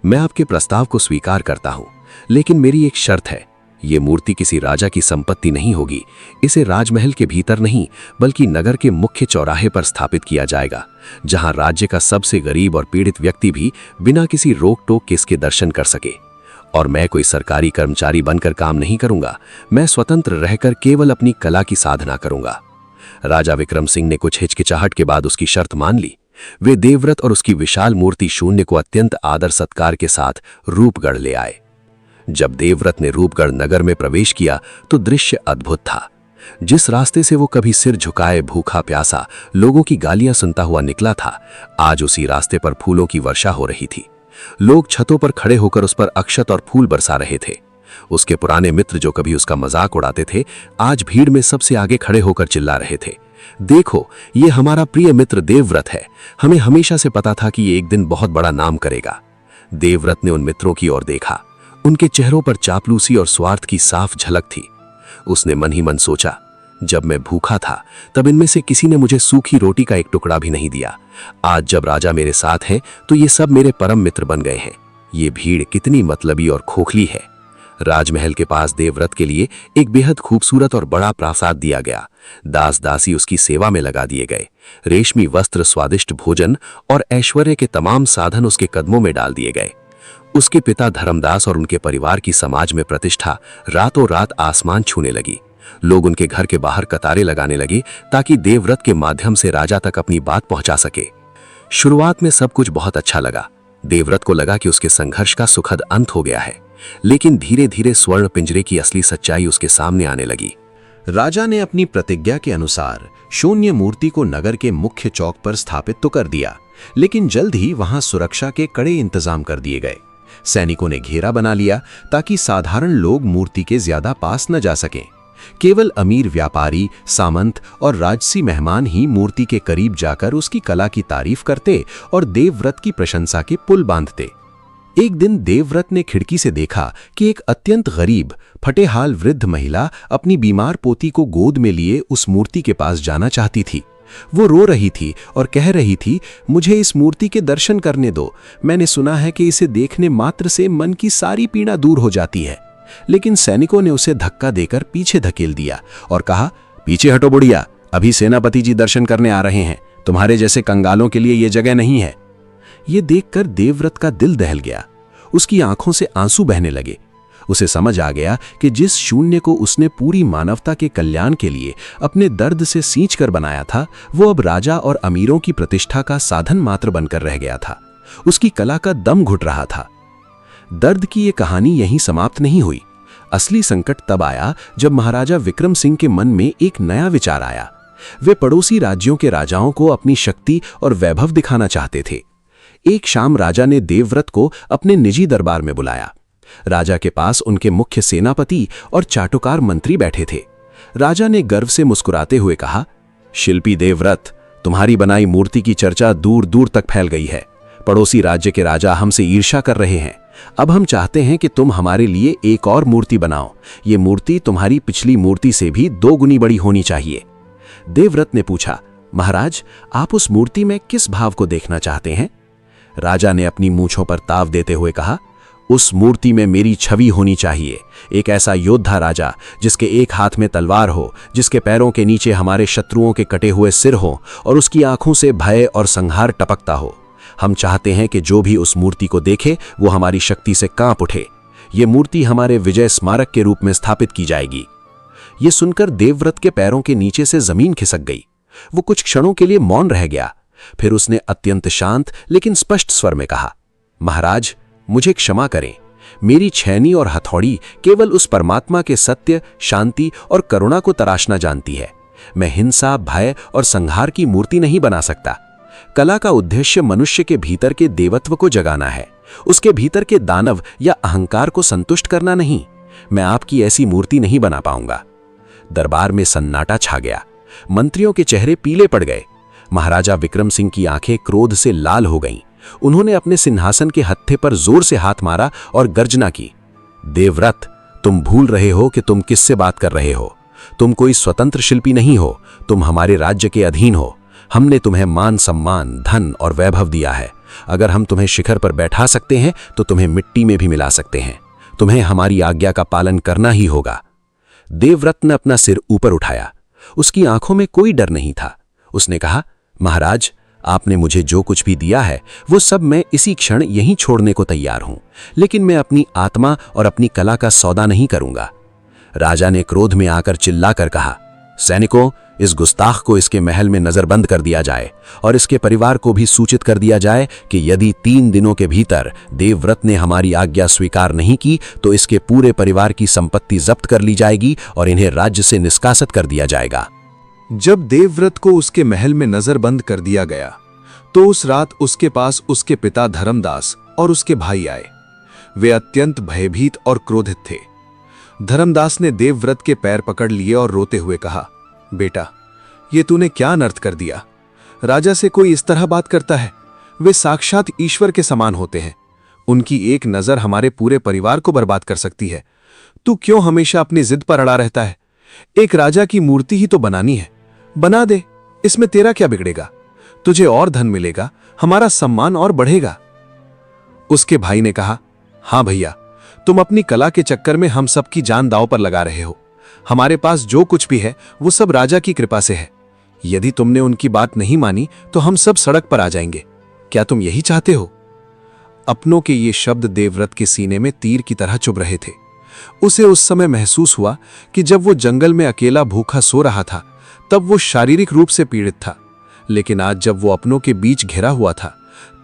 मैं आपके प्रस्ताव को स्वीकार करता हूं, लेकिन मेरी एक शर्त है। ये मूर्ति किसी राजा की संपत्ति नहीं होगी। इसे राजमहल के भीतर नहीं, बल्कि नगर के मुख्य चौराहे पर स्थापित किया जाएगा, जहां राज्य का सबसे गरीब और पीड़ित व्यक्ति भी बिना किसी रोक टोक के इसके दर्शन कर सके। और मैं कोई सरकारी कर्मचारी बनकर काम नहीं करूंगा, मैं स्वतंत्र रहकर केवल अपनी कला की साधना करूंगा। राजा विक्रम सिंह ने कुछ हिचकिचाहट के बाद उसकी शर्त मान ली। वे देवव्रत और उसकी विशाल मूर्ति शून्य को अत्यंत आदर सत्कार के साथ रूपगढ़ ले आए। जब देवव्रत ने रूपगढ़ नगर में प्रवेश किया तो दृश्य अद्भुत था। जिस रास्ते से वो कभी सिर झुकाए भूखा प्यासा लोगों की गालियां सुनता हुआ निकला था, आज उसी रास्ते पर फूलों की वर्षा हो रही थी। लोग छतों पर खड़े होकर उस पर अक्षत और फूल बरसा रहे थे। उसके पुराने मित्र जो कभी उसका मजाक उड़ाते थे, आज भीड़ में सबसे आगे खड़े होकर चिल्ला रहे थे, देखो, ये हमारा प्रिय मित्र देवव्रत है। हमें हमेशा से पता था कि ये एक दिन बहुत बड़ा नाम करेगा। देवव्रत ने उन मित्रों की ओर देखा। उनके चेहरों पर चापलूसी और स्वार्थ की साफ झलक थी। उसने मन ही मन सोचा, जब मैं भूखा था तब इनमें से किसी ने मुझे सूखी रोटी का एक टुकड़ा भी नहीं दिया। आज जब राजा मेरे साथ हैं तो ये सब मेरे परम मित्र बन गए हैं। ये भीड़ कितनी मतलबी और खोखली है। राजमहल के पास देवव्रत के लिए एक बेहद खूबसूरत और बड़ा प्रासाद दिया गया। दास दासी उसकी सेवा में लगा दिए गए। रेशमी वस्त्र, स्वादिष्ट भोजन और ऐश्वर्य के तमाम साधन उसके कदमों में डाल दिए गए। उसके पिता धर्मदास और उनके परिवार की समाज में प्रतिष्ठा रातों रात आसमान छूने लगी। लोग उनके घर के बाहर कतारें लगाने लगे ताकि देवव्रत के माध्यम से राजा तक अपनी बात पहुंचा सके। शुरुआत में सब कुछ बहुत अच्छा लगा। देवव्रत को लगा कि उसके संघर्ष का सुखद अंत हो गया है, लेकिन धीरे धीरे स्वर्ण पिंजरे की असली सच्चाई उसके सामने आने लगी। राजा ने अपनी प्रतिज्ञा के अनुसार शून्य मूर्ति को नगर के मुख्य चौक पर स्थापित तो कर दिया, लेकिन जल्द ही वहां सुरक्षा के कड़े इंतजाम कर दिए गए। सैनिकों ने घेरा बना लिया ताकि साधारण लोग मूर्ति के ज्यादा पास न जा सकें। केवल अमीर व्यापारी, सामंत और राजसी मेहमान ही मूर्ति के करीब जाकर उसकी कला की तारीफ करते और देवव्रत की प्रशंसा के पुल बांधते। एक दिन देवव्रत ने खिड़की से देखा कि एक अत्यंत गरीब, फटेहाल वृद्ध महिला अपनी बीमार पोती को गोद में लिए उस मूर्ति के पास जाना चाहती थी। वो रो रही थी और कह रही थी, मुझे इस मूर्ति के दर्शन करने दो। मैंने सुना है कि इसे देखने मात्र से मन की सारी पीड़ा दूर हो जाती है। लेकिन सैनिकों ने उसे धक्का देकर पीछे धकेल दिया और कहा, पीछे हटो बुढ़िया, अभी सेनापति जी दर्शन करने आ रहे हैं। तुम्हारे जैसे कंगालों के लिए ये जगह नहीं है। ये देखकर देवव्रत का दिल दहल गया। उसकी आंखों से आंसू बहने लगे। उसे समझ आ गया कि जिस शून्य को उसने पूरी मानवता के कल्याण के लिए अपने दर्द से सींचकर बनाया था, वो अब राजा और अमीरों की प्रतिष्ठा का साधन मात्र बनकर रह गया था। उसकी कला का दम घुट रहा था। दर्द की ये कहानी यहीं समाप्त नहीं हुई। असली संकट तब आया जब महाराजा विक्रम सिंह के मन में एक नया विचार आया। वे पड़ोसी राज्यों के राजाओं को अपनी शक्ति और वैभव दिखाना चाहते थे। एक शाम राजा ने देवव्रत को अपने निजी दरबार में बुलाया। राजा के पास उनके मुख्य सेनापति और चाटुकार मंत्री बैठे थे। राजा ने गर्व से मुस्कुराते हुए कहा, शिल्पी देवव्रत, तुम्हारी बनाई मूर्ति की चर्चा दूर दूर तक फैल गई है। पड़ोसी राज्य के राजा हमसे ईर्ष्या कर रहे हैं। अब हम चाहते हैं कि तुम हमारे लिए एक और मूर्ति बनाओ। ये मूर्ति तुम्हारी पिछली मूर्ति से भी 2 गुनी बड़ी होनी चाहिए। देवव्रत ने पूछा, महाराज, आप उस मूर्ति में किस भाव को देखना चाहते हैं? राजा ने अपनी मूंछों पर ताव देते हुए कहा, उस मूर्ति में मेरी छवि होनी चाहिए। एक ऐसा योद्धा राजा जिसके एक हाथ में तलवार हो, जिसके पैरों के नीचे हमारे शत्रुओं के कटे हुए सिर हो और उसकी आंखों से भय और संहार टपकता हो। हम चाहते हैं कि जो भी उस मूर्ति को देखे वो हमारी शक्ति से कांप उठे। ये मूर्ति हमारे विजय स्मारक के रूप में स्थापित की जाएगी। ये सुनकर देवव्रत के पैरों के नीचे से जमीन खिसक गई। वो कुछ क्षणों के लिए मौन रह गया। फिर उसने अत्यंत शांत लेकिन स्पष्ट स्वर में कहा, महाराज, मुझे क्षमा करें। मेरी छैनी और हथौड़ी केवल उस परमात्मा के सत्य, शांति और करुणा को तराशना जानती है। मैं हिंसा, भय और संहार की मूर्ति नहीं बना सकता। कला का उद्देश्य मनुष्य के भीतर के देवत्व को जगाना है, उसके भीतर के दानव या अहंकार को संतुष्ट करना नहीं। मैं आपकी ऐसी मूर्ति नहीं बना पाऊंगा। दरबार में सन्नाटा छा गया। मंत्रियों के चेहरे पीले पड़ गए। महाराजा विक्रम सिंह की आंखें क्रोध से लाल हो गईं। उन्होंने अपने सिंहासन के हत्थे पर जोर से हाथ मारा और गर्जना की, देवव्रत, तुम भूल रहे हो कि तुम किससे बात कर रहे हो। तुम कोई स्वतंत्र शिल्पी नहीं हो, तुम हमारे राज्य के अधीन हो। हमने तुम्हें मान, सम्मान, धन और वैभव दिया है। अगर हम तुम्हें शिखर पर बैठा सकते हैं तो तुम्हें मिट्टी में भी मिला सकते हैं। तुम्हें हमारी आज्ञा का पालन करना ही होगा। देवव्रत ने अपना सिर ऊपर उठाया। उसकी आंखों में कोई डर नहीं था। उसने कहा, महाराज, आपने मुझे जो कुछ भी दिया है वो सब मैं इसी क्षण यहीं छोड़ने को तैयार हूं, लेकिन मैं अपनी आत्मा और अपनी कला का सौदा नहीं करूंगा। राजा ने क्रोध में आकर चिल्लाकर कहा, सैनिकों, इस गुस्ताख को इसके महल में नजरबंद कर दिया जाए और इसके परिवार को भी सूचित कर दिया जाए कि यदि 3 दिनों के भीतर देवव्रत ने हमारी आज्ञा स्वीकार नहीं की तो इसके पूरे परिवार की संपत्ति जब्त कर ली जाएगी और इन्हें राज्य से निष्कासित कर दिया जाएगा। जब देवव्रत को उसके महल में नजरबंद कर दिया गया तो उस रात उसके पास उसके पिता धर्मदास और उसके भाई आए। वे अत्यंत भयभीत और क्रोधित थे। धर्मदास ने देवव्रत के पैर पकड़ लिए और रोते हुए कहा, बेटा, ये तूने क्या अनर्थ कर दिया। राजा से कोई इस तरह बात करता है? वे साक्षात ईश्वर के समान होते हैं। उनकी एक नजर हमारे पूरे परिवार को बर्बाद कर सकती है। तू क्यों हमेशा अपनी जिद पर अड़ा रहता है? एक राजा की मूर्ति ही तो बनानी है, बना दे। इसमें तेरा क्या बिगड़ेगा? तुझे और धन मिलेगा, हमारा सम्मान और बढ़ेगा। उसके भाई ने कहा, हां भैया, तुम अपनी कला के चक्कर में हम सबकी जान दांव पर लगा रहे हो। हमारे पास जो कुछ भी है वो सब राजा की कृपा से है। यदि तुमने उनकी बात नहीं मानी तो हम सब सड़क पर आ जाएंगे। क्या तुम यही चाहते हो? अपनों के ये शब्द देवव्रत के सीने में तीर की तरह चुभ रहे थे। उसे उस समय महसूस हुआ कि जब वो जंगल में अकेला भूखा सो रहा था तब वो शारीरिक रूप से पीड़ित था, लेकिन आज जब वो अपनों के बीच घिरा हुआ था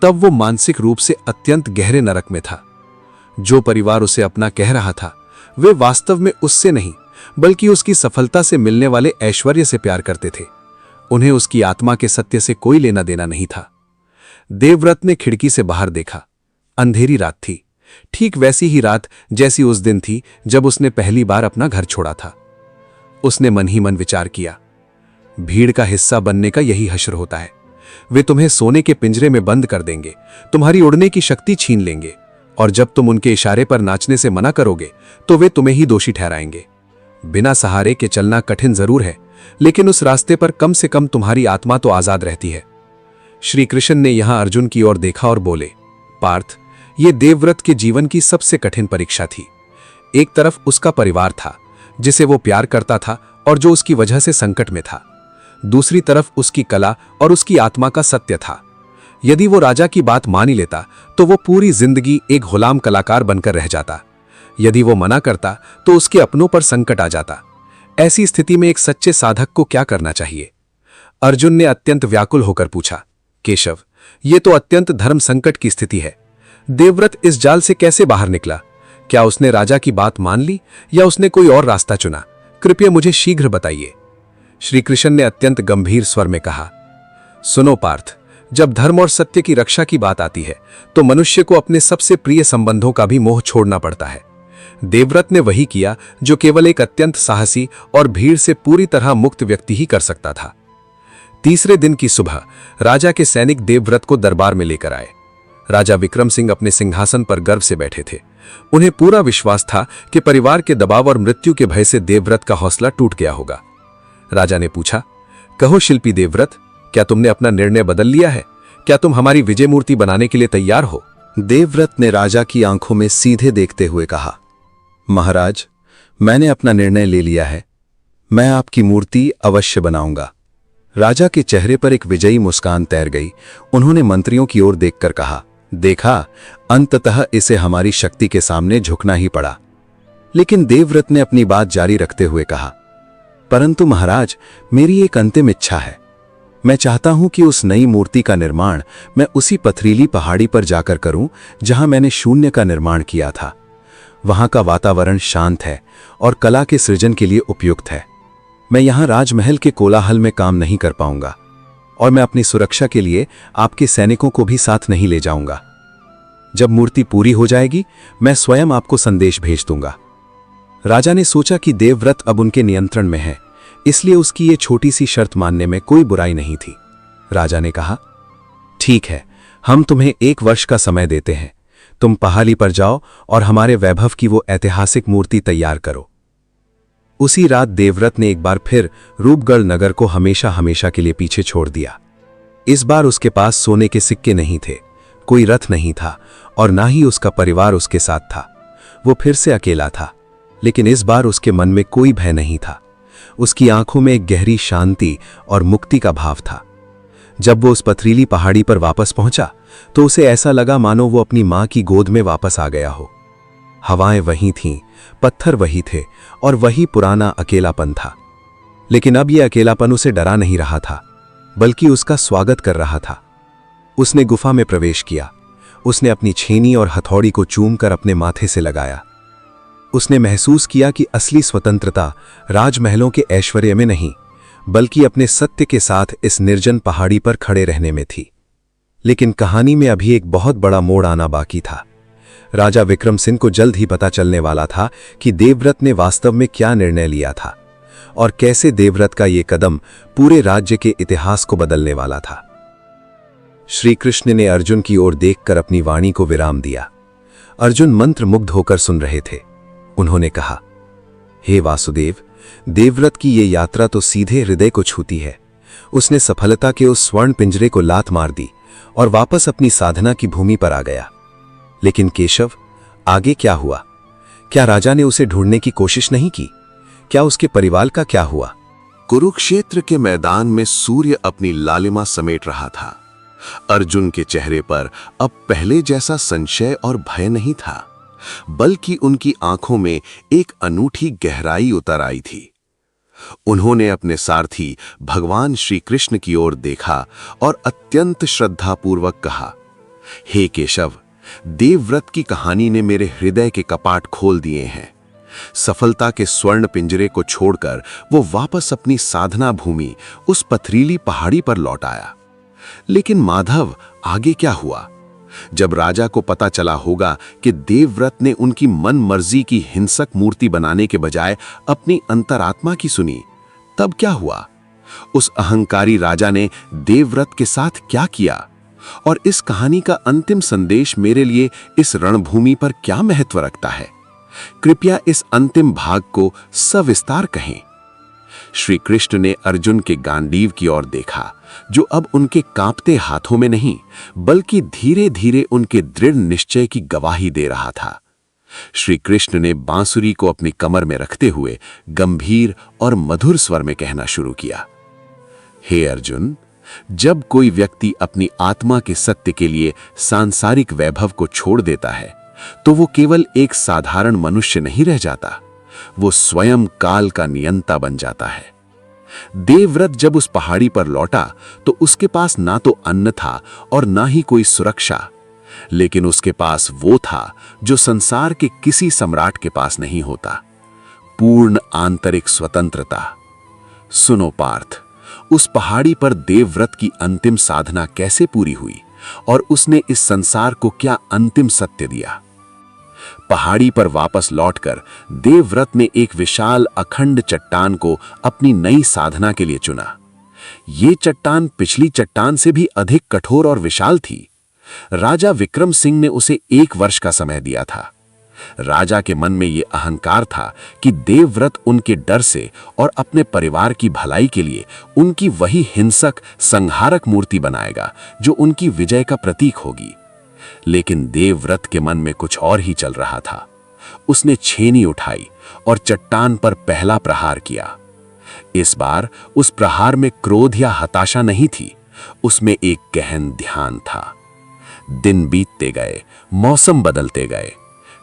तब वो मानसिक रूप से अत्यंत गहरे नरक में था। जो परिवार उसे अपना कह रहा था वे वास्तव में उससे नहीं बल्कि उसकी सफलता से मिलने वाले ऐश्वर्य से प्यार करते थे। उन्हें उसकी आत्मा के सत्य से कोई लेना देना नहीं था। देवव्रत ने खिड़की से बाहर देखा। अंधेरी रात थी, ठीक वैसी ही रात जैसी उस दिन थी जब उसने पहली बार अपना घर छोड़ा था। उसने मन ही मन विचार किया, भीड़ का हिस्सा बनने का यही हश्र होता है। वे तुम्हें सोने के पिंजरे में बंद कर देंगे, तुम्हारी उड़ने की शक्ति छीन लेंगे, और जब तुम उनके इशारे पर नाचने से मना करोगे तो वे तुम्हें ही दोषी ठहराएंगे। बिना सहारे के चलना कठिन जरूर है, लेकिन उस रास्ते पर कम से कम तुम्हारी आत्मा तो आजाद रहती है। श्री कृष्ण ने यहां अर्जुन की ओर देखा और बोले, पार्थ, ये देवव्रत के जीवन की सबसे कठिन परीक्षा थी। एक तरफ उसका परिवार था जिसे वो प्यार करता था और जो उसकी वजह से संकट में था। दूसरी तरफ उसकी कला और उसकी आत्मा का सत्य था। यदि वो राजा की बात मान ही लेता तो वो पूरी जिंदगी एक गुलाम कलाकार बनकर रह जाता। यदि वो मना करता तो उसके अपनों पर संकट आ जाता। ऐसी स्थिति में एक सच्चे साधक को क्या करना चाहिए? अर्जुन ने अत्यंत व्याकुल होकर पूछा, केशव, ये तो अत्यंत धर्म संकट की स्थिति है। देवव्रत इस जाल से कैसे बाहर निकला? क्या उसने राजा की बात मान ली या उसने कोई और रास्ता चुना? कृपया मुझे शीघ्र बताइए। श्री कृष्ण ने अत्यंत गंभीर स्वर में कहा, सुनो पार्थ, जब धर्म और सत्य की रक्षा की बात आती है तो मनुष्य को अपने सबसे प्रिय संबंधों का भी मोह छोड़ना पड़ता है। देवव्रत ने वही किया जो केवल एक अत्यंत साहसी और भीड़ से पूरी तरह मुक्त व्यक्ति ही कर सकता था। तीसरे दिन की सुबह राजा के सैनिक देवव्रत को दरबार में लेकर आए। राजा विक्रम सिंह अपने सिंहासन पर गर्व से बैठे थे। उन्हें पूरा विश्वास था कि परिवार के दबाव और मृत्यु के भय से देवव्रत का हौसला टूट गया होगा। राजा ने पूछा, कहो शिल्पी देवव्रत, क्या तुमने अपना निर्णय बदल लिया है? क्या तुम हमारी विजय मूर्ति बनाने के लिए तैयार हो? देवव्रत ने राजा की आंखों में सीधे देखते हुए कहा, महाराज, मैंने अपना निर्णय ले लिया है। मैं आपकी मूर्ति अवश्य बनाऊंगा। राजा के चेहरे पर एक विजयी मुस्कान तैर गई। उन्होंने मंत्रियों की ओर देखकर कहा, देखा, अंततः इसे हमारी शक्ति के सामने झुकना ही पड़ा। लेकिन देवव्रत ने अपनी बात जारी रखते हुए कहा, परंतु महाराज, मेरी एक अंतिम इच्छा है। मैं चाहता हूं कि उस नई मूर्ति का निर्माण मैं उसी पथरीली पहाड़ी पर जाकर करूं जहां मैंने शून्य का निर्माण किया था। वहां का वातावरण शांत है और कला के सृजन के लिए उपयुक्त है। मैं यहां राजमहल के कोलाहल में काम नहीं कर पाऊंगा और मैं अपनी सुरक्षा के लिए आपके सैनिकों को भी साथ नहीं ले जाऊंगा। जब मूर्ति पूरी हो जाएगी, मैं स्वयं आपको संदेश भेज दूंगा। राजा ने सोचा कि देवव्रत अब उनके नियंत्रण में है, इसलिए उसकी ये छोटी सी शर्त मानने में कोई बुराई नहीं थी। राजा ने कहा, ठीक है, हम तुम्हें 1 वर्ष का समय देते हैं। तुम पहाड़ी पर जाओ और हमारे वैभव की वो ऐतिहासिक मूर्ति तैयार करो। उसी रात देवव्रत ने एक बार फिर रूपगढ़ नगर को हमेशा हमेशा के लिए पीछे छोड़ दिया। इस बार उसके पास सोने के सिक्के नहीं थे, कोई रथ नहीं था और ना ही उसका परिवार उसके साथ था। वो फिर से अकेला था, लेकिन इस बार उसके मन में कोई भय नहीं था। उसकी आंखों में एक गहरी शांति और मुक्ति का भाव था। जब वो उस पथरीली पहाड़ी पर वापस पहुंचा तो उसे ऐसा लगा मानो वो अपनी मां की गोद में वापस आ गया हो। हवाएं वही थीं, पत्थर वही थे और वही पुराना अकेलापन था। लेकिन अब यह अकेलापन उसे डरा नहीं रहा था, बल्कि उसका स्वागत कर रहा था। उसने गुफा में प्रवेश किया। उसने अपनी छेनी और हथौड़ी को चूमकर अपने माथे से लगाया। उसने महसूस किया कि असली स्वतंत्रता राजमहलों के ऐश्वर्य में नहीं, बल्कि अपने सत्य के साथ इस निर्जन पहाड़ी पर खड़े रहने में थी। लेकिन कहानी में अभी एक बहुत बड़ा मोड़ आना बाकी था। राजा विक्रम सिंह को जल्द ही पता चलने वाला था कि देवव्रत ने वास्तव में क्या निर्णय लिया था और कैसे देवव्रत का ये कदम पूरे राज्य के इतिहास को बदलने वाला था। श्री कृष्ण ने अर्जुन की ओर देखकर अपनी वाणी को विराम दिया। अर्जुन मंत्रमुग्ध होकर सुन रहे थे। उन्होंने कहा, हे वासुदेव, देवव्रत की ये यात्रा तो सीधे हृदय को छूती है। उसने सफलता के उस स्वर्ण पिंजरे को लात मार दी और वापस अपनी साधना की भूमि पर आ गया। लेकिन केशव, आगे क्या हुआ? क्या राजा ने उसे ढूंढने की कोशिश नहीं की? क्या उसके परिवार का क्या हुआ? कुरुक्षेत्र के मैदान में सूर्य अपनी लालिमा समेट रहा था। अर्जुन के चेहरे पर अब पहले जैसा संशय और भय नहीं था, बल्कि उनकी आंखों में एक अनूठी गहराई उतर आई थी। उन्होंने अपने सारथी भगवान श्री कृष्ण की ओर देखा और अत्यंत श्रद्धापूर्वक कहा, हे केशव, देवव्रत की कहानी ने मेरे हृदय के कपाट खोल दिए हैं। सफलता के स्वर्ण पिंजरे को छोड़कर वो वापस अपनी साधना भूमि उस पथरीली पहाड़ी पर लौट आया। लेकिन माधव, आगे क्या हुआ? जब राजा को पता चला होगा कि देवव्रत ने उनकी मन मर्जी की हिंसक मूर्ति बनाने के बजाय अपनी अंतरात्मा की सुनी, तब क्या हुआ? उस अहंकारी राजा ने देवव्रत के साथ क्या किया? और इस कहानी का अंतिम संदेश मेरे लिए इस रणभूमि पर क्या महत्व रखता है? कृपया इस अंतिम भाग को सविस्तार कहें। श्री कृष्ण ने अर्जुन के गांडीव की ओर देखा, जो अब उनके कांपते हाथों में नहीं, बल्कि धीरे धीरे उनके दृढ़ निश्चय की गवाही दे रहा था। श्री कृष्ण ने बांसुरी को अपनी कमर में रखते हुए गंभीर और मधुर स्वर में कहना शुरू किया, हे अर्जुन, जब कोई व्यक्ति अपनी आत्मा के सत्य के लिए सांसारिक वैभव को छोड़ देता है, तो वो केवल एक साधारण मनुष्य नहीं रह जाता, वो स्वयं काल का नियंता बन जाता है। देवव्रत जब उस पहाड़ी पर लौटा तो उसके पास ना तो अन्न था और ना ही कोई सुरक्षा, लेकिन उसके पास वो था जो संसार के किसी सम्राट के पास नहीं होता, पूर्ण आंतरिक स्वतंत्रता। सुनो पार्थ, उस पहाड़ी पर देवव्रत की अंतिम साधना कैसे पूरी हुई और उसने इस संसार को क्या अंतिम सत्य दिया? पहाड़ी पर वापस लौटकर देवव्रत ने एक विशाल अखंड चट्टान को अपनी नई साधना के लिए चुना। ये चट्टान पिछली चट्टान से भी अधिक कठोर और विशाल थी। राजा विक्रम सिंह ने उसे 1 वर्ष का समय दिया था। राजा के मन में यह अहंकार था कि देवव्रत उनके डर से और अपने परिवार की भलाई के लिए उनकी वही हिंसक संहारक मूर्ति बनाएगा जो उनकी विजय का प्रतीक होगी। लेकिन देवव्रत के मन में कुछ और ही चल रहा था। उसने छेनी उठाई और चट्टान पर पहला प्रहार किया। इस बार उस प्रहार में क्रोध या हताशा नहीं थी, उसमें एक गहन ध्यान था। दिन बीतते गए, मौसम बदलते गए,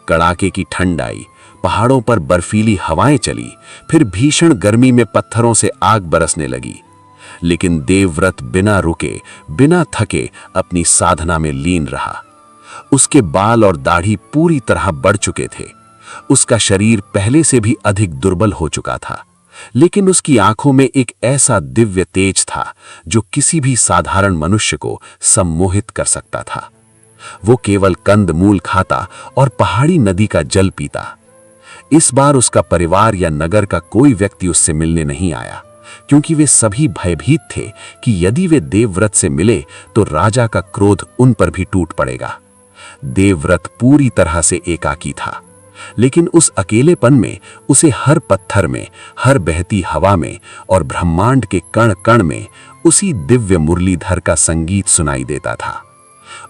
कड़ाके की ठंड आई, पहाड़ों पर बर्फीली हवाएं चली, फिर भीषण गर्मी में पत्थरों से आग बरसने लगी। लेकिन देवव्रत बिना रुके, बिना थके अपनी साधना में लीन रहा। उसके बाल और दाढ़ी पूरी तरह बढ़ चुके थे। उसका शरीर पहले से भी अधिक दुर्बल हो चुका था, लेकिन उसकी आंखों में एक ऐसा दिव्य तेज था जो किसी भी साधारण मनुष्य को सम्मोहित कर सकता था। वो केवल कंद मूल खाता और पहाड़ी नदी का जल पीता। इस बार उसका परिवार या नगर का कोई व्यक्ति उससे मिलने नहीं आया, क्योंकि वे सभी भयभीत थे कि यदि वे देवव्रत से मिले तो राजा का क्रोध उन पर भी टूट पड़ेगा। देवव्रत पूरी तरह से एकाकी था, लेकिन उस अकेलेपन में उसे हर पत्थर में, हर बहती हवा में और ब्रह्मांड के कण कण में उसी दिव्य मुरलीधर का संगीत सुनाई देता था।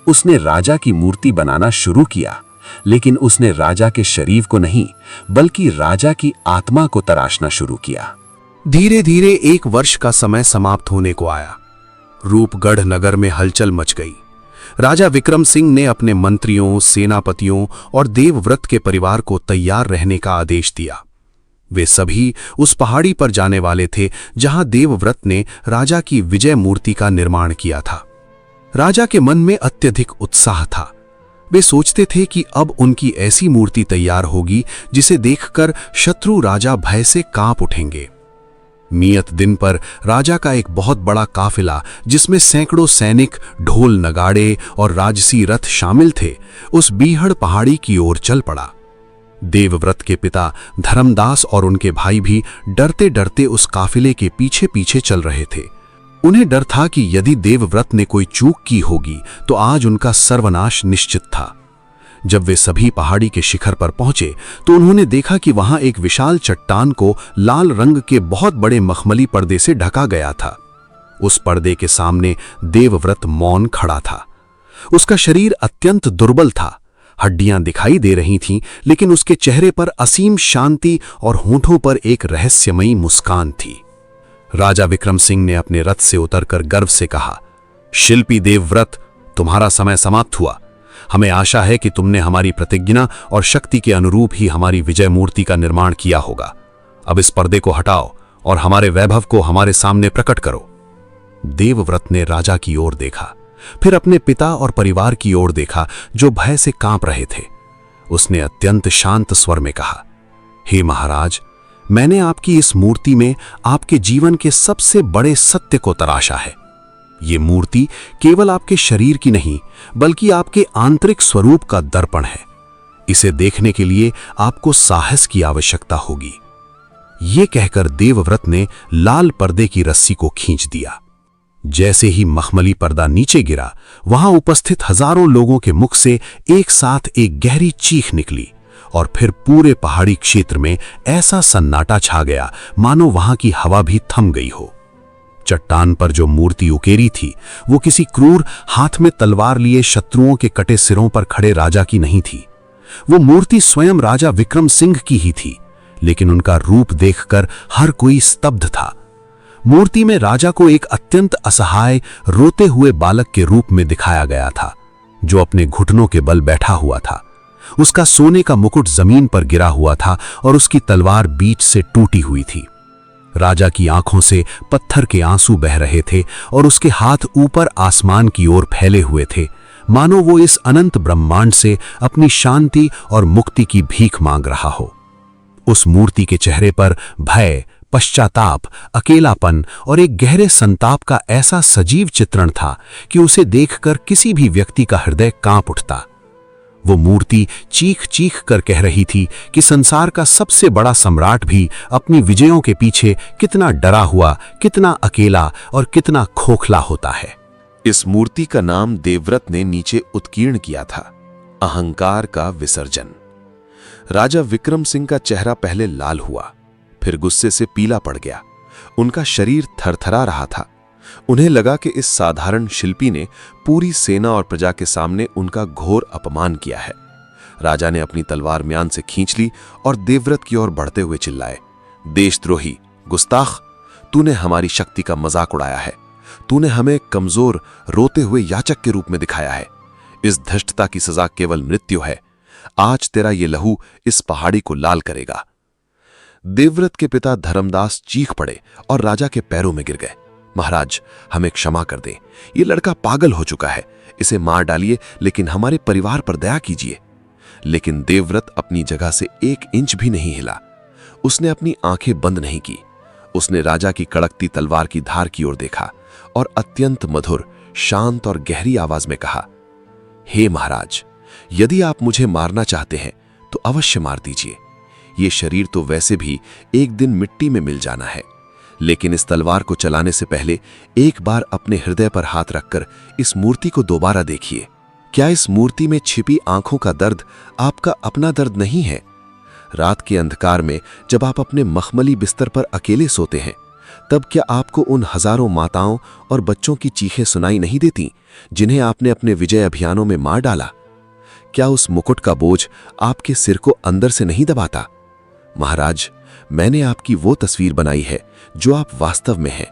उसने राजा की मूर्ति बनाना शुरू किया, लेकिन उसने राजा के शरीर को नहीं, बल्कि राजा की आत्मा को तराशना शुरू किया। धीरे धीरे 1 वर्ष का समय समाप्त होने को आया। रूपगढ़ नगर में हलचल मच गई। राजा विक्रम सिंह ने अपने मंत्रियों, सेनापतियों और देवव्रत के परिवार को तैयार रहने का आदेश दिया। वे सभी उस पहाड़ी पर जाने वाले थे जहां देवव्रत ने राजा की विजय मूर्ति का निर्माण किया था। राजा के मन में अत्यधिक उत्साह था। वे सोचते थे कि अब उनकी ऐसी मूर्ति तैयार होगी जिसे देखकर शत्रु राजा भय से कांप उठेंगे। नियत दिन पर राजा का एक बहुत बड़ा काफिला, जिसमें सैकड़ों सैनिक, ढोल नगाड़े और राजसी रथ शामिल थे, उस बीहड़ पहाड़ी की ओर चल पड़ा। देवव्रत के पिता धर्मदास और उनके भाई भी डरते डरते उस काफिले के पीछे पीछे चल रहे थे। उन्हें डर था कि यदि देवव्रत ने कोई चूक की होगी तो आज उनका सर्वनाश निश्चित था। जब वे सभी पहाड़ी के शिखर पर पहुंचे तो उन्होंने देखा कि वहां एक विशाल चट्टान को लाल रंग के बहुत बड़े मखमली पर्दे से ढका गया था। उस पर्दे के सामने देवव्रत मौन खड़ा था। उसका शरीर अत्यंत दुर्बल था, हड्डियां दिखाई दे रही थीं, लेकिन उसके चेहरे पर असीम शांति और होठों पर एक रहस्यमयी मुस्कान थी। राजा विक्रम सिंह ने अपने रथ से उतरकर गर्व से कहा, शिल्पी देवव्रत, तुम्हारा समय समाप्त हुआ। हमें आशा है कि तुमने हमारी प्रतिज्ञा और शक्ति के अनुरूप ही हमारी विजय मूर्ति का निर्माण किया होगा। अब इस पर्दे को हटाओ और हमारे वैभव को हमारे सामने प्रकट करो। देवव्रत ने राजा की ओर देखा, फिर अपने पिता और परिवार की ओर देखा जो भय से कांप रहे थे। उसने अत्यंत शांत स्वर में कहा, हे महाराज, मैंने आपकी इस मूर्ति में आपके जीवन के सबसे बड़े सत्य को तराशा है। ये मूर्ति केवल आपके शरीर की नहीं, बल्कि आपके आंतरिक स्वरूप का दर्पण है। इसे देखने के लिए आपको साहस की आवश्यकता होगी। ये कहकर देवव्रत ने लाल पर्दे की रस्सी को खींच दिया। जैसे ही मखमली पर्दा नीचे गिरा, वहां उपस्थित हजारों लोगों के मुख से एक साथ एक गहरी चीख निकली और फिर पूरे पहाड़ी क्षेत्र में ऐसा सन्नाटा छा गया मानो वहां की हवा भी थम गई हो। चट्टान पर जो मूर्ति उकेरी थी वो किसी क्रूर हाथ में तलवार लिए शत्रुओं के कटे सिरों पर खड़े राजा की नहीं थी। वो मूर्ति स्वयं राजा विक्रम सिंह की ही थी, लेकिन उनका रूप देखकर हर कोई स्तब्ध था। मूर्ति में राजा को एक अत्यंत असहाय, रोते हुए बालक के रूप में दिखाया गया था, जो अपने घुटनों के बल बैठा हुआ था। उसका सोने का मुकुट जमीन पर गिरा हुआ था और उसकी तलवार बीच से टूटी हुई थी। राजा की आंखों से पत्थर के आंसू बह रहे थे और उसके हाथ ऊपर आसमान की ओर फैले हुए थे, मानो वो इस अनंत ब्रह्मांड से अपनी शांति और मुक्ति की भीख मांग रहा हो। उस मूर्ति के चेहरे पर भय, पश्चाताप, अकेलापन और एक गहरे संताप का ऐसा सजीव चित्रण था कि उसे देखकर किसी भी व्यक्ति का हृदय कांप उठता। वो मूर्ति चीख चीख कर कह रही थी कि संसार का सबसे बड़ा सम्राट भी अपनी विजयों के पीछे कितना डरा हुआ, कितना अकेला और कितना खोखला होता है। इस मूर्ति का नाम देवव्रत ने नीचे उत्कीर्ण किया था, अहंकार का विसर्जन। राजा विक्रम सिंह का चेहरा पहले लाल हुआ, फिर गुस्से से पीला पड़ गया। उनका शरीर थरथरा रहा था। उन्हें लगा कि इस साधारण शिल्पी ने पूरी सेना और प्रजा के सामने उनका घोर अपमान किया है। राजा ने अपनी तलवार म्यान से खींच ली और देवव्रत की ओर बढ़ते हुए चिल्लाए, देशद्रोही, गुस्ताख, तूने हमारी शक्ति का मजाक उड़ाया है। तूने हमें कमजोर, रोते हुए याचक के रूप में दिखाया है। इस धृष्टता की सजा केवल मृत्यु है। आज तेरा ये लहू इस पहाड़ी को लाल करेगा। देवव्रत के पिता धर्मदास चीख पड़े और राजा के पैरों में गिर गए। महाराज, हमें क्षमा कर दें। ये लड़का पागल हो चुका है। इसे मार डालिए, लेकिन हमारे परिवार पर दया कीजिए। लेकिन देवव्रत अपनी जगह से 1 इंच भी नहीं हिला। उसने अपनी आंखें बंद नहीं की। उसने राजा की कड़कती तलवार की धार की ओर देखा और अत्यंत मधुर, शांत और गहरी आवाज में कहा, हे महाराज, यदि आप मुझे मारना चाहते हैं तो अवश्य मार दीजिए। ये शरीर तो वैसे भी एक दिन मिट्टी में मिल जाना है, लेकिन इस तलवार को चलाने से पहले एक बार अपने हृदय पर हाथ रखकर इस मूर्ति को दोबारा देखिए। क्या इस मूर्ति में छिपी आंखों का दर्द आपका अपना दर्द नहीं है? रात के अंधकार में जब आप अपने मखमली बिस्तर पर अकेले सोते हैं, तब क्या आपको उन हजारों माताओं और बच्चों की चीखें सुनाई नहीं देती जिन्हें आपने अपने विजय अभियानों में मार डाला? क्या उस मुकुट का बोझ आपके सिर को अंदर से नहीं दबाता? महाराज, मैंने आपकी वो तस्वीर बनाई है जो आप वास्तव में हैं,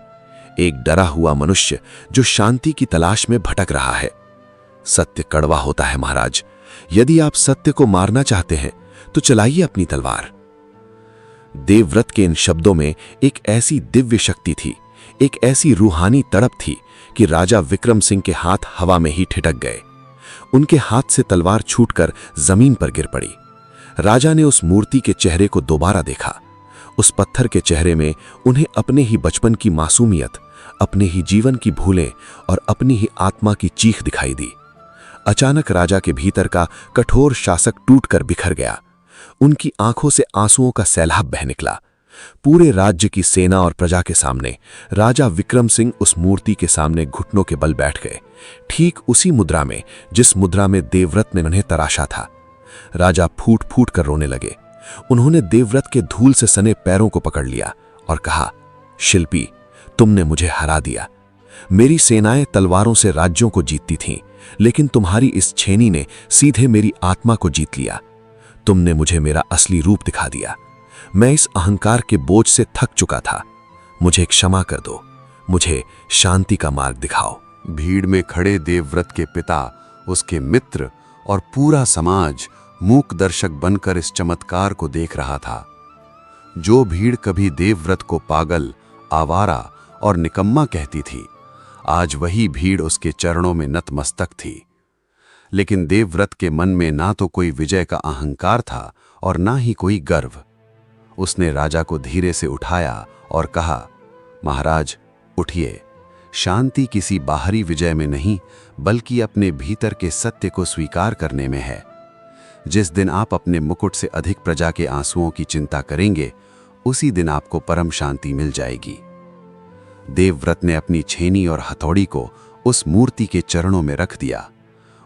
एक डरा हुआ मनुष्य जो शांति की तलाश में भटक रहा है। सत्य कड़वा होता है महाराज। यदि आप सत्य को मारना चाहते हैं तो चलाइए अपनी तलवार। देवव्रत के इन शब्दों में एक ऐसी दिव्य शक्ति थी, एक ऐसी रूहानी तड़प थी कि राजा विक्रम सिंह के हाथ हवा में ही ठिठक गए। उनके हाथ से तलवार छूटकर जमीन पर गिर पड़ी। राजा ने उस मूर्ति के चेहरे को दोबारा देखा। उस पत्थर के चेहरे में उन्हें अपने ही बचपन की मासूमियत, अपने ही जीवन की भूलें और अपनी ही आत्मा की चीख दिखाई दी। अचानक राजा के भीतर का कठोर शासक टूटकर बिखर गया। उनकी आंखों से आंसुओं का सैलाब बह निकला। पूरे राज्य की सेना और प्रजा के सामने राजा विक्रम सिंह उस मूर्ति के सामने घुटनों के बल बैठ गए, ठीक उसी मुद्रा में जिस मुद्रा में देवव्रत ने उन्हें तराशा था। राजा फूट फूट कर रोने लगे। उन्होंने देवव्रत के धूल से सने पैरों को पकड़ लिया और कहा, शिल्पी, तुमने मुझे हरा दिया। मेरी सेनाएं तलवारों से राज्यों को जीतती थीं, लेकिन तुम्हारी इस छेनी ने सीधे मेरी आत्मा को जीत लिया। तुमने मुझे मेरा असली रूप दिखा दिया। मैं इस अहंकार के बोझ से थक चुका था। मुझे क्षमा कर दो। मुझे शांति का मार्ग दिखाओ। भीड़ में खड़े देवव्रत के पिता, उसके मित्र और पूरा समाज मूक दर्शक बनकर इस चमत्कार को देख रहा था। जो भीड़ कभी देवव्रत को पागल, आवारा और निकम्मा कहती थी, आज वही भीड़ उसके चरणों में नतमस्तक थी। लेकिन देवव्रत के मन में ना तो कोई विजय का अहंकार था और ना ही कोई गर्व। उसने राजा को धीरे से उठाया और कहा, महाराज, उठिए। शांति किसी बाहरी विजय में नहीं, बल्कि अपने भीतर के सत्य को स्वीकार करने में है। जिस दिन आप अपने मुकुट से अधिक प्रजा के आंसुओं की चिंता करेंगे, उसी दिन आपको परम शांति मिल जाएगी। देवव्रत ने अपनी छेनी और हथौड़ी को उस मूर्ति के चरणों में रख दिया।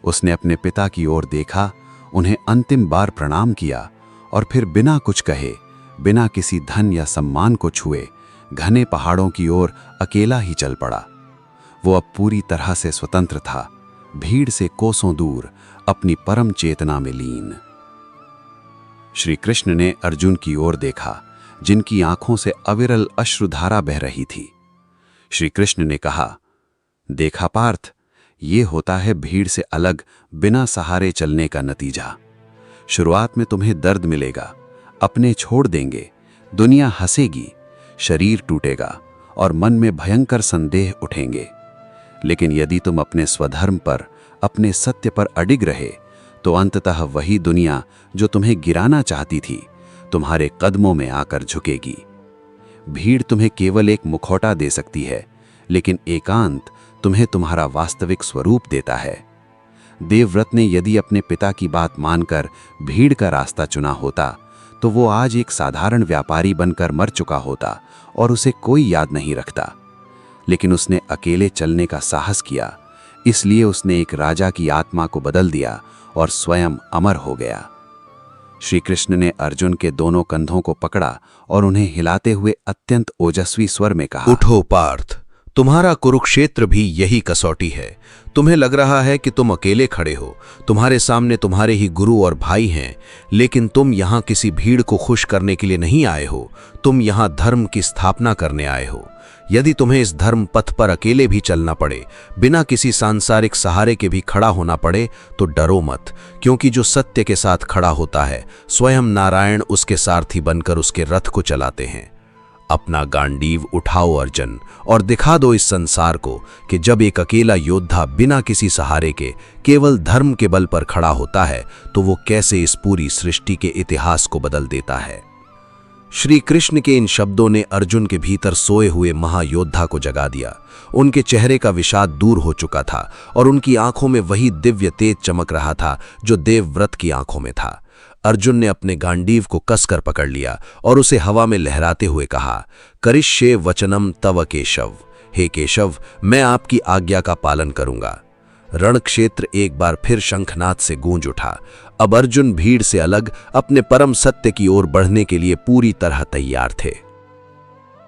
उसने अपने पिता की ओर देखा, उन्हें अंतिम बार प्रणाम किया और फिर बिना कुछ कहे, बिना किसी धन या सम्मान को छुए, घने पहाड़ों की ओर अकेला ही चल पड़ा। वो अब पूरी तरह से स्वतंत्र था, भीड़ से कोसों दूर, अपनी परम चेतना में लीन। श्री कृष्ण ने अर्जुन की ओर देखा, जिनकी आंखों से अविरल अश्रुधारा बह रही थी। श्री कृष्ण ने कहा, देखा पार्थ, ये होता है भीड़ से अलग, बिना सहारे चलने का नतीजा। शुरुआत में तुम्हें दर्द मिलेगा, अपने छोड़ देंगे, दुनिया हंसेगी, शरीर टूटेगा और मन में भयंकर संदेह उठेंगे। लेकिन यदि तुम अपने स्वधर्म पर, अपने सत्य पर अडिग रहे, तो अंततः वही दुनिया जो तुम्हें गिराना चाहती थी, तुम्हारे कदमों में आकर झुकेगी। भीड़ तुम्हें केवल एक मुखौटा दे सकती है, लेकिन एकांत तुम्हें तुम्हारा वास्तविक स्वरूप देता है। देवव्रत ने यदि अपने पिता की बात मानकर भीड़ का रास्ता चुना होता तो वो आज एक साधारण व्यापारी बनकर मर चुका होता और उसे कोई याद नहीं रखता। लेकिन उसने अकेले चलने का साहस किया, इसलिए उसने एक राजा की आत्मा को बदल दिया और स्वयं अमर हो गया। श्री कृष्ण ने अर्जुन के दोनों कंधों को पकड़ा और उन्हें हिलाते हुए अत्यंत ओजस्वी स्वर में कहा, उठो पार्थ, तुम्हारा कुरुक्षेत्र भी यही कसौटी है। तुम्हें लग रहा है कि तुम अकेले खड़े हो, तुम्हारे सामने तुम्हारे ही गुरु और भाई हैं, लेकिन तुम यहाँ किसी भीड़ को खुश करने के लिए नहीं आए हो, तुम यहाँ धर्म की स्थापना करने आए हो। यदि तुम्हें इस धर्म पथ पर अकेले भी चलना पड़े, बिना किसी सांसारिक सहारे के भी खड़ा होना पड़े, तो डरो मत, क्योंकि जो सत्य के साथ खड़ा होता है स्वयं नारायण उसके सारथी बनकर उसके रथ को चलाते हैं। अपना गांडीव उठाओ अर्जुन, और दिखा दो इस संसार को कि जब एक अकेला योद्धा बिना किसी सहारे के केवल धर्म के बल पर खड़ा होता है तो वो कैसे इस पूरी सृष्टि के इतिहास को बदल देता है। श्री कृष्ण के इन शब्दों ने अर्जुन के भीतर सोए हुए महायोद्धा को जगा दिया। उनके चेहरे का विषाद दूर हो चुका था और उनकी आंखों में वही दिव्य तेज चमक रहा था जो देवव्रत की आंखों में था। अर्जुन ने अपने गांडीव को कसकर पकड़ लिया और उसे हवा में लहराते हुए कहा, करिष्ये वचनम तव केशव। हे केशव, मैं आपकी आज्ञा का पालन करूंगा। रण क्षेत्र एक बार फिर शंखनाद से गूंज उठा। अब अर्जुन भीड़ से अलग अपने परम सत्य की ओर बढ़ने के लिए पूरी तरह तैयार थे।